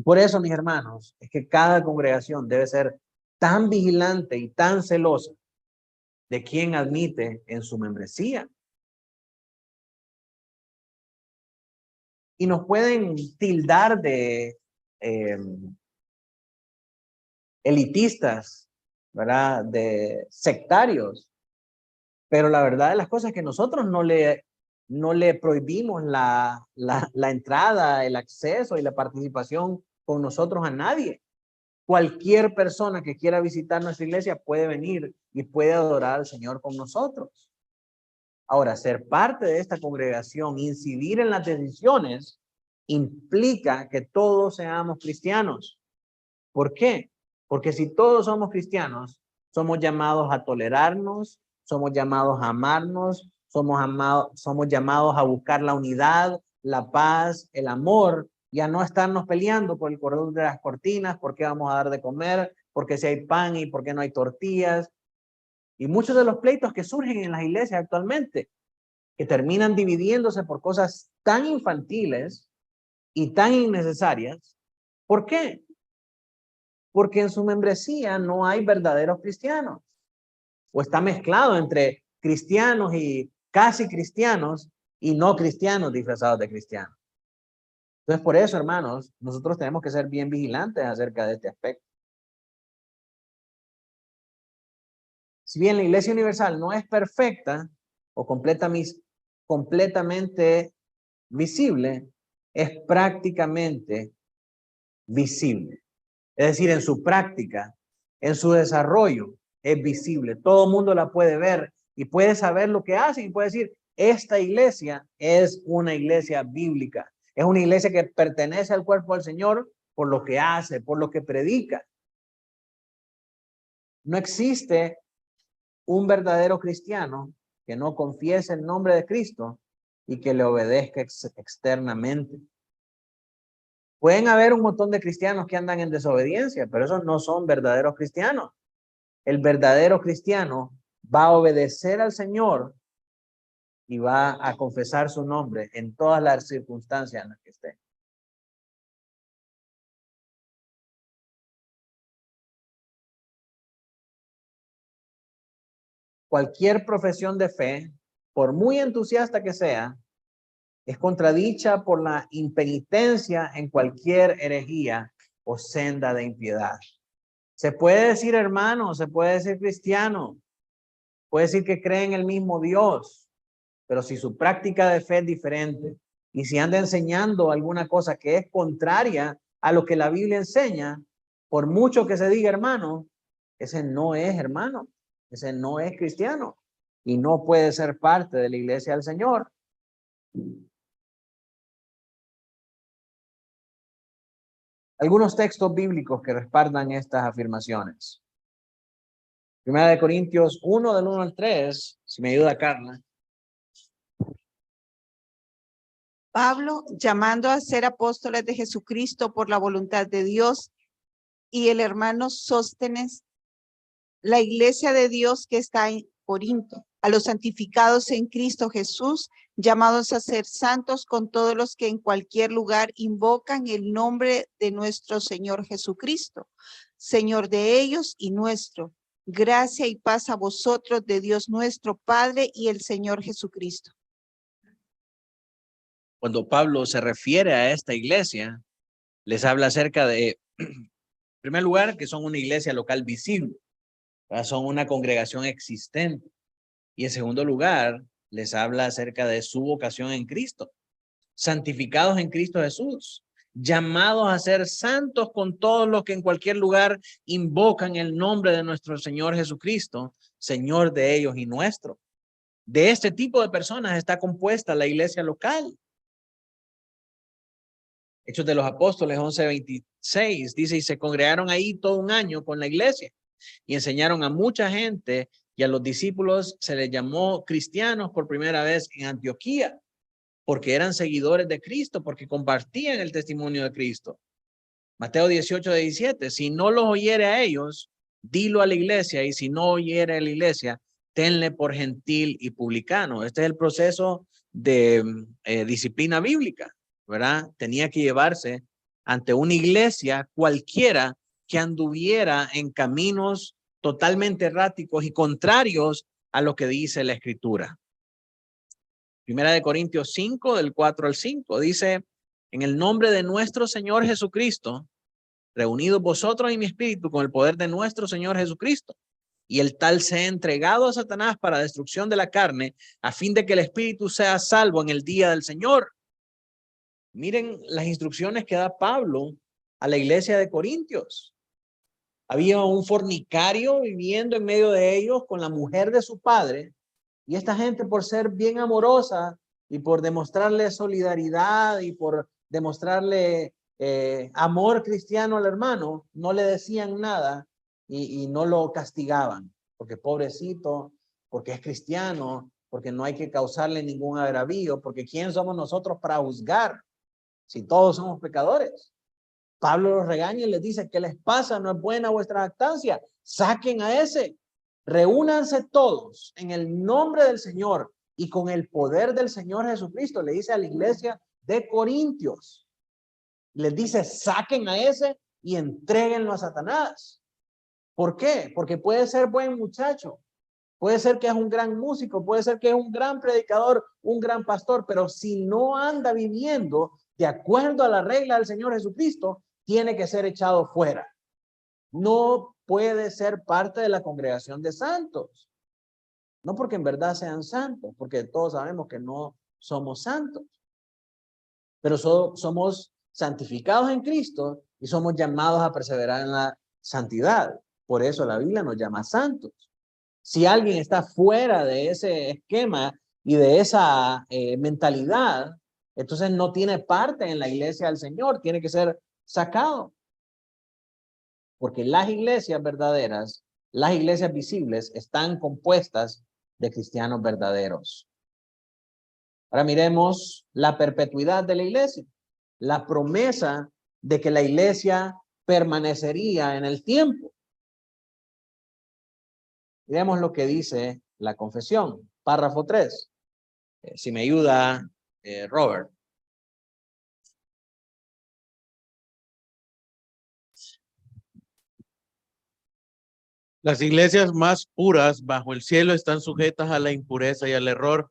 S1: Por eso, mis hermanos, es que cada congregación debe ser tan vigilante y tan celosa de quién admite en su membresía. Y nos pueden tildar de elitistas, ¿verdad? De sectarios. Pero la verdad de las cosas es que nosotros no le prohibimos la entrada, el acceso y la participación con nosotros a nadie. Cualquier persona que quiera visitar nuestra iglesia puede venir y puede adorar al Señor con nosotros. Ahora, ser parte de esta congregación, incidir en las decisiones, implica que todos seamos cristianos. ¿Por qué? Porque si todos somos cristianos, somos llamados a tolerarnos, somos llamados a amarnos, somos llamados a buscar la unidad, la paz, el amor, y a no estarnos peleando por el cordón de las cortinas, por qué vamos a dar de comer, por qué si hay pan y por qué no hay tortillas. Y muchos de los pleitos que surgen en las iglesias actualmente, que terminan dividiéndose por cosas tan infantiles y tan innecesarias. ¿Por qué? Porque en su membresía no hay verdaderos cristianos. O está mezclado entre cristianos y casi cristianos y no cristianos disfrazados de cristianos. Entonces, por eso, hermanos, nosotros tenemos que ser bien vigilantes acerca de este aspecto. Si bien la Iglesia Universal no es perfecta o completamente visible, es prácticamente visible. Es decir, en su práctica, en su desarrollo, es visible. Todo el mundo la puede ver y puede saber lo que hace y puede decir, esta iglesia es una iglesia bíblica. Es una iglesia que pertenece al cuerpo del Señor por lo que hace, por lo que predica. No existe un verdadero cristiano que no confiese el nombre de Cristo y que le obedezca externamente. Pueden haber un montón de cristianos que andan en desobediencia, pero esos no son verdaderos cristianos. El verdadero cristiano va a obedecer al Señor y va a confesar su nombre en todas las circunstancias en las que esté. Cualquier profesión de fe, por muy entusiasta que sea, es contradicha por la impenitencia en cualquier herejía o senda de impiedad. Se puede decir hermano, se puede decir cristiano, puede decir que cree en el mismo Dios, pero si su práctica de fe es diferente y si anda enseñando alguna cosa que es contraria a lo que la Biblia enseña, por mucho que se diga hermano, ese no es hermano, ese no es cristiano y no puede ser parte de la iglesia del Señor. Algunos textos bíblicos que respaldan estas afirmaciones. Primera de Corintios 1 del 1 al 3, si me ayuda Carla.
S7: Pablo, llamando a ser apóstoles de Jesucristo por la voluntad de Dios, y el hermano Sóstenes, la iglesia de Dios que está en Corinto, a los santificados en Cristo Jesús, llamados a ser santos con todos los que en cualquier lugar invocan el nombre de nuestro Señor Jesucristo, Señor de ellos y nuestro. Gracia y paz a vosotros de Dios nuestro Padre y el Señor Jesucristo.
S1: Cuando Pablo se refiere a esta iglesia, les habla acerca de, en primer lugar, que son una iglesia local visible, ¿verdad? Son una congregación existente. Y en segundo lugar, les habla acerca de su vocación en Cristo, santificados en Cristo Jesús, llamados a ser santos con todos los que en cualquier lugar invocan el nombre de nuestro Señor Jesucristo, Señor de ellos y nuestro. De este tipo de personas está compuesta la iglesia local. Hechos de los Apóstoles 11:26 dice, y se congregaron ahí todo un año con la iglesia y enseñaron a mucha gente, y a los discípulos se les llamó cristianos por primera vez en Antioquía, porque eran seguidores de Cristo, porque compartían el testimonio de Cristo. Mateo 18:17, si no los oyere a ellos, dilo a la iglesia, y si no oyere a la iglesia, tenle por gentil y publicano. Este es el proceso de disciplina bíblica, ¿verdad? Tenía que llevarse ante una iglesia cualquiera que anduviera en caminos totalmente erráticos y contrarios a lo que dice la Escritura. Primera de Corintios 5, del 4 al 5, dice, en el nombre de nuestro Señor Jesucristo, reunidos vosotros y mi espíritu con el poder de nuestro Señor Jesucristo, y el tal se ha entregado a Satanás para destrucción de la carne, a fin de que el espíritu sea salvo en el día del Señor. Miren las instrucciones que da Pablo a la iglesia de Corintios. Había un fornicario viviendo en medio de ellos con la mujer de su padre, y esta gente, por ser bien amorosa y por demostrarle solidaridad y por demostrarle amor cristiano al hermano, no le decían nada y no lo castigaban, porque pobrecito, porque es cristiano, porque no hay que causarle ningún agravio, porque ¿quién somos nosotros para juzgar si todos somos pecadores? Pablo los regaña y les dice, ¿qué les pasa? ¿No es buena vuestra jactancia? Saquen a ese. Reúnanse todos en el nombre del Señor y con el poder del Señor Jesucristo. Le dice a la iglesia de Corintios. Les dice, saquen a ese y entréguenlo a Satanás. ¿Por qué? Porque puede ser buen muchacho. Puede ser que es un gran músico, puede ser que es un gran predicador, un gran pastor, pero si no anda viviendo de acuerdo a la regla del Señor Jesucristo, tiene que ser echado fuera. No puede ser parte de la congregación de santos. No porque en verdad sean santos, porque todos sabemos que no somos santos. Pero somos santificados en Cristo y somos llamados a perseverar en la santidad. Por eso la Biblia nos llama santos. Si alguien está fuera de ese esquema y de esa mentalidad, entonces no tiene parte en la iglesia del Señor, tiene que ser sacado. Porque las iglesias verdaderas, las iglesias visibles, están compuestas de cristianos verdaderos. Ahora miremos la perpetuidad de la iglesia, la promesa de que la iglesia permanecería en el tiempo. Miremos lo que dice la confesión, párrafo 3. Si me ayuda, Robert.
S4: Las iglesias más puras bajo el cielo están sujetas a la impureza y al error.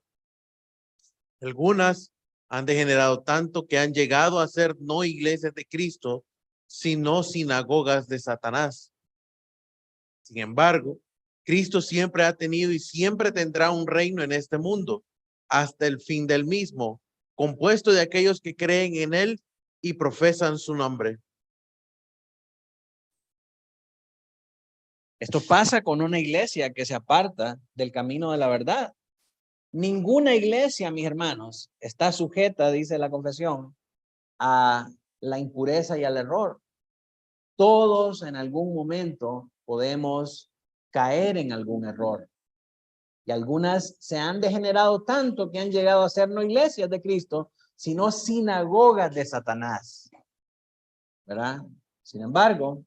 S4: Algunas han degenerado tanto que han llegado a ser no iglesias de Cristo, sino sinagogas de Satanás. Sin embargo, Cristo siempre ha tenido y siempre tendrá un reino en este mundo, hasta el fin del mismo, compuesto de aquellos que creen en él y profesan su nombre.
S1: Esto pasa con una iglesia que se aparta del camino de la verdad. Ninguna iglesia, mis hermanos, está sujeta, dice la confesión, a la impureza y al error. Todos en algún momento podemos caer en algún error. Y algunas se han degenerado tanto que han llegado a ser no iglesias de Cristo, sino sinagogas de Satanás. ¿Verdad? Sin embargo,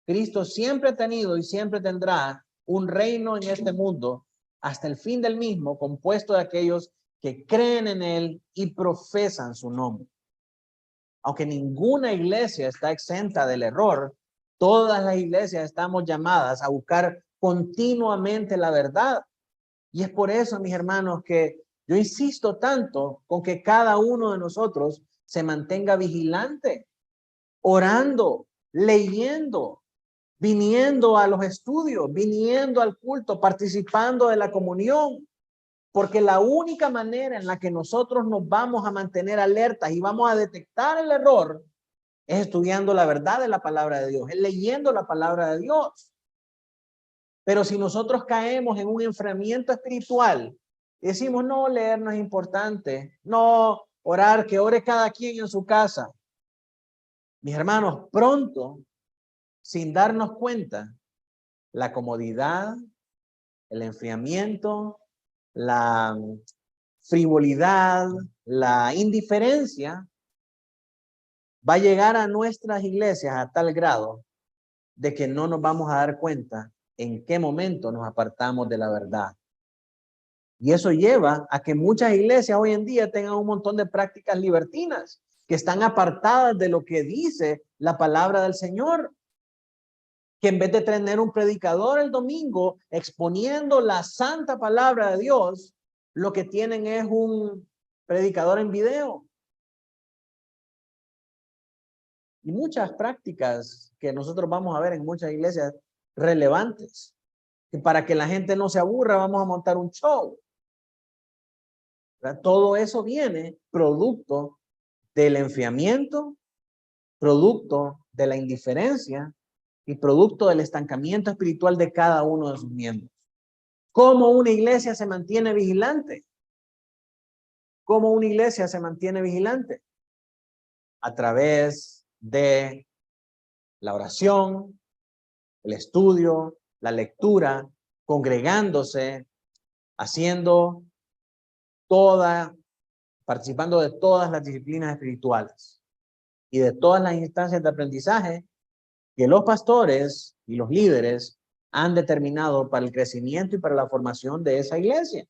S1: Cristo siempre ha tenido y siempre tendrá un reino en este mundo hasta el fin del mismo, compuesto de aquellos que creen en él y profesan su nombre. Aunque ninguna iglesia está exenta del error, todas las iglesias estamos llamadas a buscar continuamente la verdad. Y es por eso, mis hermanos, que yo insisto tanto con que cada uno de nosotros se mantenga vigilante, orando, leyendo, viniendo a los estudios, viniendo al culto, participando de la comunión, porque la única manera en la que nosotros nos vamos a mantener alertas y vamos a detectar el error es estudiando la verdad de la palabra de Dios, es leyendo la palabra de Dios. Pero si nosotros caemos en un enfriamiento espiritual y decimos, no, leer no es importante, no, orar, que ore cada quien en su casa. Mis hermanos, pronto, sin darnos cuenta, la comodidad, el enfriamiento, la frivolidad, la indiferencia va a llegar a nuestras iglesias a tal grado de que no nos vamos a dar cuenta en qué momento nos apartamos de la verdad. Y eso lleva a que muchas iglesias hoy en día tengan un montón de prácticas libertinas que están apartadas de lo que dice la palabra del Señor. Que en vez de tener un predicador el domingo exponiendo la santa palabra de Dios, lo que tienen es un predicador en video. Y muchas prácticas que nosotros vamos a ver en muchas iglesias relevantes. Que para que la gente no se aburra, vamos a montar un show. ¿Verdad? Todo eso viene producto del enfriamiento, producto de la indiferencia y producto del estancamiento espiritual de cada uno de sus miembros. ¿Cómo una iglesia se mantiene vigilante? ¿Cómo una iglesia se mantiene vigilante? A través de la oración, el estudio, la lectura, congregándose, haciendo participando de todas las disciplinas espirituales y de todas las instancias de aprendizaje que los pastores y los líderes han determinado para el crecimiento y para la formación de esa iglesia.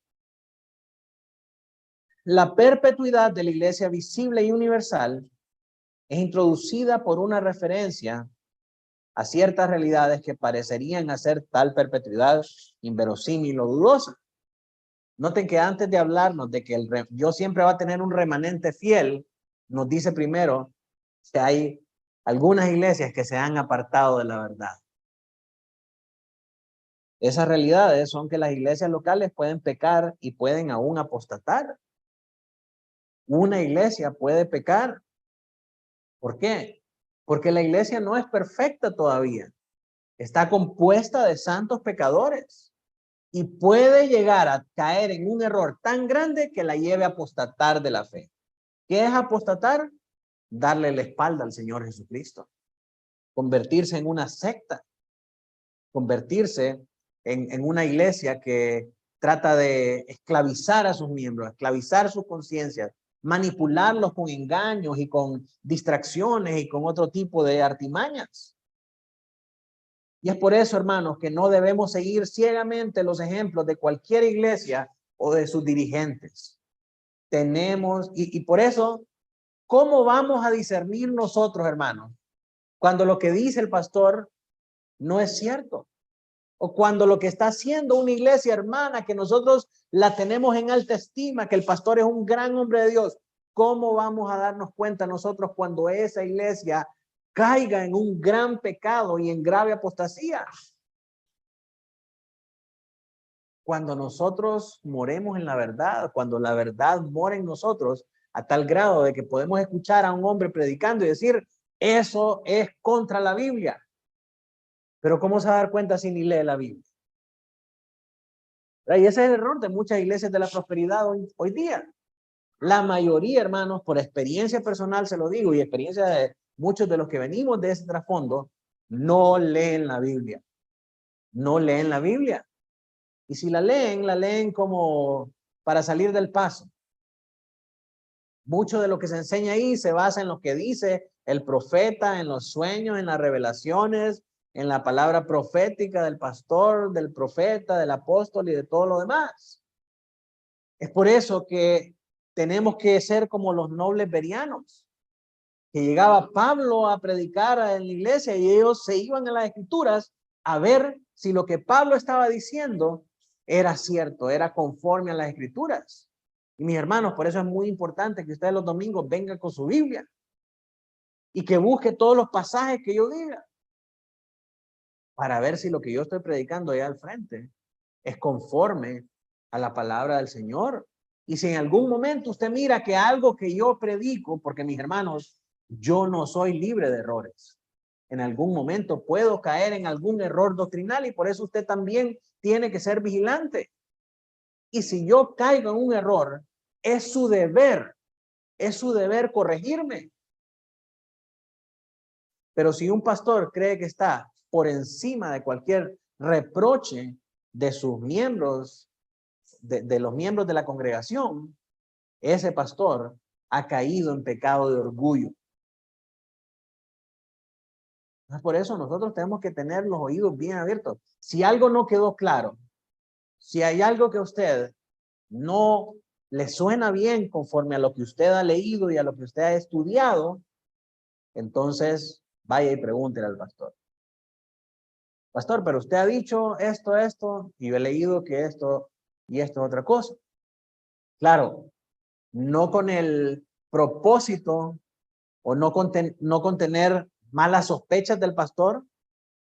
S1: La perpetuidad de la iglesia visible y universal es introducida por una referencia a ciertas realidades que parecerían hacer tal perpetuidad inverosímil o dudosa. Noten que antes de hablarnos de que Dios siempre va a tener un remanente fiel, nos dice primero que hay algunas iglesias que se han apartado de la verdad. Esas realidades son que las iglesias locales pueden pecar y pueden aún apostatar. Una iglesia puede pecar. ¿Por qué? Porque la iglesia no es perfecta todavía. Está compuesta de santos pecadores y puede llegar a caer en un error tan grande que la lleve a apostatar de la fe. ¿Qué es apostatar? Darle la espalda al Señor Jesucristo. Convertirse en una secta. Convertirse en una iglesia que trata de esclavizar a sus miembros, esclavizar sus conciencias, manipularlos con engaños y con distracciones y con otro tipo de artimañas. Y es por eso, hermanos, que no debemos seguir ciegamente los ejemplos de cualquier iglesia o de sus dirigentes. Y por eso, ¿cómo vamos a discernir nosotros, hermanos, cuando lo que dice el pastor no es cierto? O cuando lo que está haciendo una iglesia hermana, que nosotros la tenemos en alta estima, que el pastor es un gran hombre de Dios, ¿cómo vamos a darnos cuenta nosotros cuando esa iglesia caiga en un gran pecado y en grave apostasía? cuando nosotros moremos en la verdad, cuando la verdad mora en nosotros, a tal grado de que podemos escuchar a un hombre predicando y decir, eso es contra la Biblia. Pero ¿cómo se va a dar cuenta si ni lee la Biblia? Y ese es el error de muchas iglesias de la prosperidad hoy día. La mayoría, hermanos, por experiencia personal se lo digo, y experiencia de muchos de los que venimos de ese trasfondo, no leen la Biblia. No leen la Biblia. Y si la leen como para salir del paso. Mucho de lo que se enseña ahí se basa en lo que dice el profeta, en los sueños, en las revelaciones, en la palabra profética del pastor, del profeta, del apóstol y de todo lo demás. Es por eso que tenemos que ser como los nobles bereanos, que llegaba Pablo a predicar en la iglesia y ellos se iban a las escrituras a ver si lo que Pablo estaba diciendo era cierto, era conforme a las escrituras. Y mis hermanos, por eso es muy importante que ustedes los domingos vengan con su Biblia y que busque todos los pasajes que yo diga para ver si lo que yo estoy predicando allá al frente es conforme a la palabra del Señor. Y si en algún momento usted mira que algo que yo predico, porque mis hermanos, yo no soy libre de errores. En algún momento puedo caer en algún error doctrinal y por eso usted también tiene que ser vigilante. Y si yo caigo en un error, es su deber corregirme. Pero si un pastor cree que está por encima de cualquier reproche de sus miembros, de los miembros de la congregación, ese pastor ha caído en pecado de orgullo. Por eso nosotros tenemos que tener los oídos bien abiertos. Si algo no quedó claro, si hay algo que a usted no le suena bien conforme a lo que usted ha leído y a lo que usted ha estudiado, entonces vaya y pregúntele al pastor. Pastor, pero usted ha dicho esto, y yo he leído que esto y esto es otra cosa. Claro, no con el propósito o no con tener malas sospechas del pastor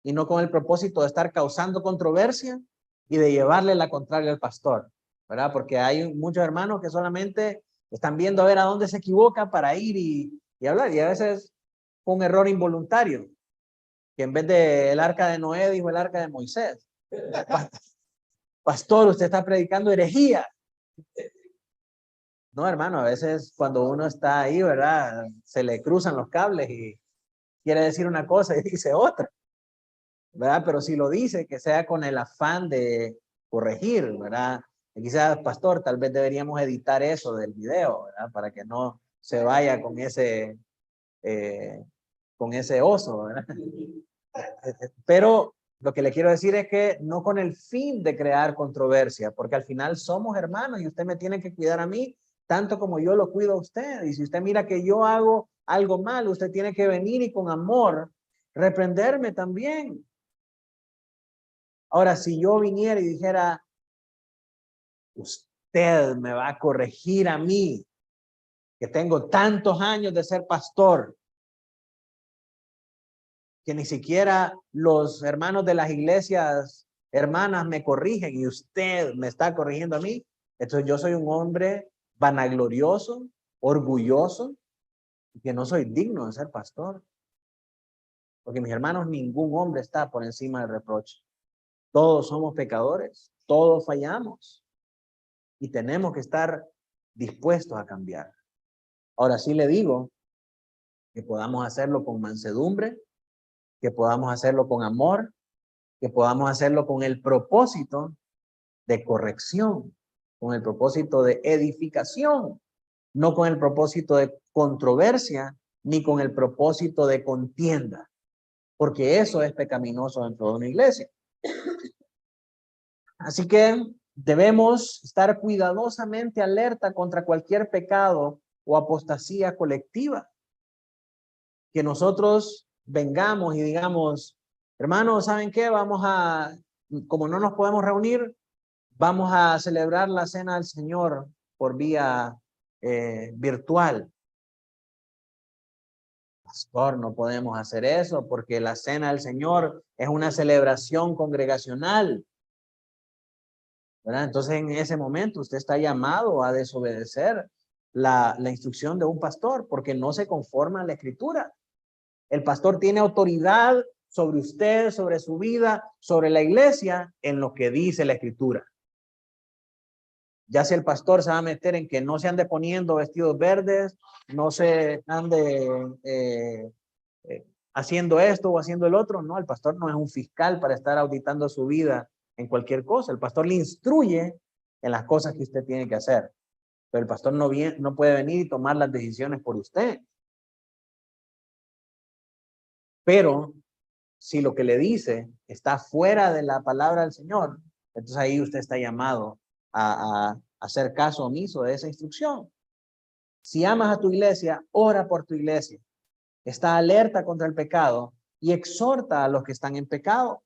S1: y no con el propósito de estar causando controversia y de llevarle la contraria al pastor, ¿verdad? Porque hay muchos hermanos que solamente están viendo a ver a dónde se equivoca para ir y hablar, y a veces un error involuntario, que en vez de el arca de Noé dijo el arca de Moisés. Pastor, usted está predicando herejía. No, hermano, a veces cuando uno está ahí, ¿verdad? Se le cruzan los cables y quiere decir una cosa y dice otra, ¿verdad? Pero si lo dice, que sea con el afán de corregir, ¿verdad? Y quizás, pastor, tal vez deberíamos editar eso del video, ¿verdad? Para que no se vaya con ese oso, ¿verdad? Pero lo que le quiero decir es que no con el fin de crear controversia, porque al final somos hermanos y usted me tiene que cuidar a mí tanto como yo lo cuido a usted. Y si usted mira que yo hago algo mal, usted tiene que venir y con amor reprenderme también. Ahora, si yo viniera y dijera, usted me va a corregir a mí, que tengo tantos años de ser pastor, que ni siquiera los hermanos de las iglesias hermanas me corrigen y usted me está corrigiendo a mí, entonces yo soy un hombre vanaglorioso, orgulloso, y que no soy digno de ser pastor. Porque mis hermanos, ningún hombre está por encima del reproche. Todos somos pecadores, todos fallamos y tenemos que estar dispuestos a cambiar. Ahora sí le digo que podamos hacerlo con mansedumbre, que podamos hacerlo con amor, que podamos hacerlo con el propósito de corrección, con el propósito de edificación, no con el propósito de controversia, ni con el propósito de contienda, porque eso es pecaminoso dentro de una iglesia. Así que debemos estar cuidadosamente alerta contra cualquier pecado o apostasía colectiva. Que nosotros vengamos y digamos, hermanos, ¿saben qué? Como no nos podemos reunir, vamos a celebrar la cena del Señor por vía virtual. Pastor, no podemos hacer eso porque la cena del Señor es una celebración congregacional. ¿verdad? Entonces en ese momento usted está llamado a desobedecer la instrucción de un pastor porque no se conforma a la escritura. El pastor tiene autoridad sobre usted, sobre su vida, sobre la iglesia, en lo que dice la escritura. Ya si el pastor se va a meter en que no se ande poniendo vestidos verdes, no se ande haciendo esto o haciendo el otro, no, el pastor no es un fiscal para estar auditando su vida en cualquier cosa. El pastor le instruye en las cosas que usted tiene que hacer, pero el pastor no puede venir y tomar las decisiones por usted. Pero si lo que le dice está fuera de la palabra del Señor, entonces ahí usted está llamado a hacer caso omiso de esa instrucción. Si amas a tu iglesia, ora por tu iglesia. Está alerta contra el pecado y exhorta a los que están en pecado.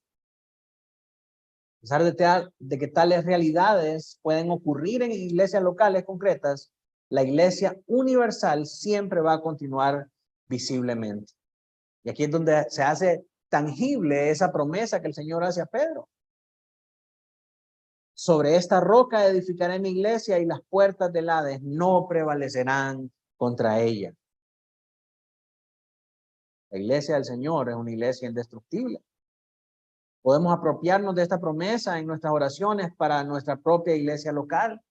S1: A pesar de que tales realidades pueden ocurrir en iglesias locales concretas, la iglesia universal siempre va a continuar visiblemente. Y aquí es donde se hace tangible esa promesa que el Señor hace a Pedro. Sobre esta roca edificaré mi iglesia y las puertas del Hades no prevalecerán contra ella. La iglesia del Señor es una iglesia indestructible. Podemos apropiarnos de esta promesa en nuestras oraciones para nuestra propia iglesia local.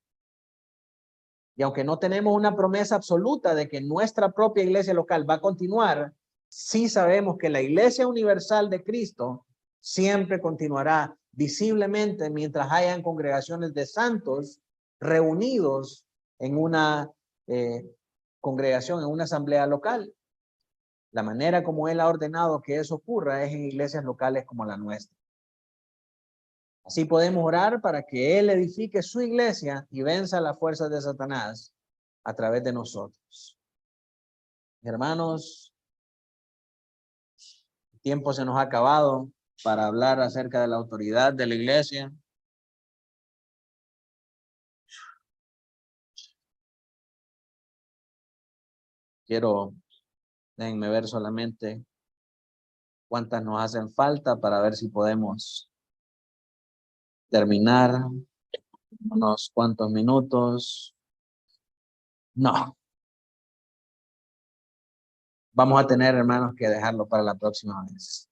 S1: Y aunque no tenemos una promesa absoluta de que nuestra propia iglesia local va a continuar, sí sabemos que la iglesia universal de Cristo siempre continuará visiblemente mientras hayan congregaciones de santos reunidos en una congregación, en una asamblea local. La manera como Él ha ordenado que eso ocurra es en iglesias locales como la nuestra. Así podemos orar para que Él edifique su iglesia y venza las fuerzas de Satanás a través de nosotros. Hermanos, el tiempo se nos ha acabado para hablar acerca de la autoridad de la iglesia. Déjenme ver solamente cuántas nos hacen falta para ver si podemos terminar unos cuantos minutos. No. Vamos a tener, hermanos, que dejarlo para la próxima vez.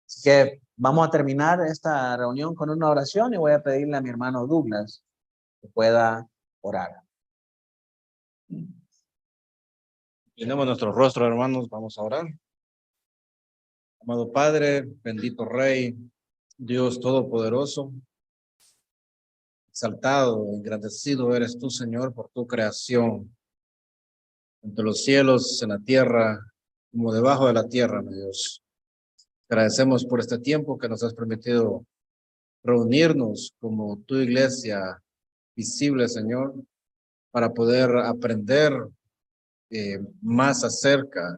S1: Así que vamos a terminar esta reunión con una oración y voy a pedirle a mi hermano Douglas que pueda orar.
S2: Tenemos nuestro rostro, hermanos, vamos a orar. Amado Padre, bendito Rey, Dios Todopoderoso, exaltado, engrandecido eres tú, Señor, por tu creación, entre los cielos, en la tierra, como debajo de la tierra, mi Dios. Agradecemos por este tiempo que nos has permitido reunirnos como tu iglesia visible, Señor, para poder aprender más acerca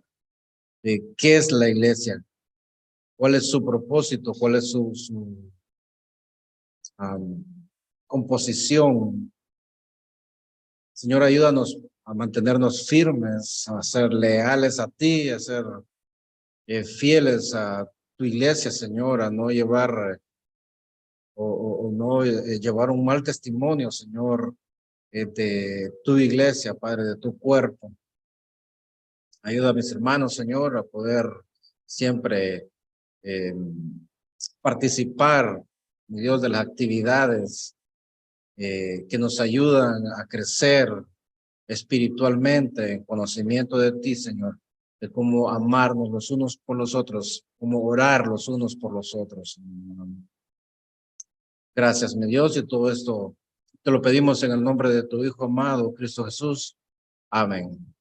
S2: de qué es la iglesia, cuál es su propósito, cuál es su composición. Señor, ayúdanos a mantenernos firmes, a ser leales a ti, a ser fieles a tu iglesia, Señor, a no llevar o no llevar un mal testimonio, Señor, de tu iglesia, Padre, de tu cuerpo. Ayuda a mis hermanos, Señor, a poder siempre participar, mi Dios, de las actividades que nos ayudan a crecer espiritualmente en conocimiento de ti, Señor, de cómo amarnos los unos por los otros, cómo orar los unos por los otros. Gracias, mi Dios, y todo esto te lo pedimos en el nombre de tu Hijo amado, Cristo Jesús. Amén.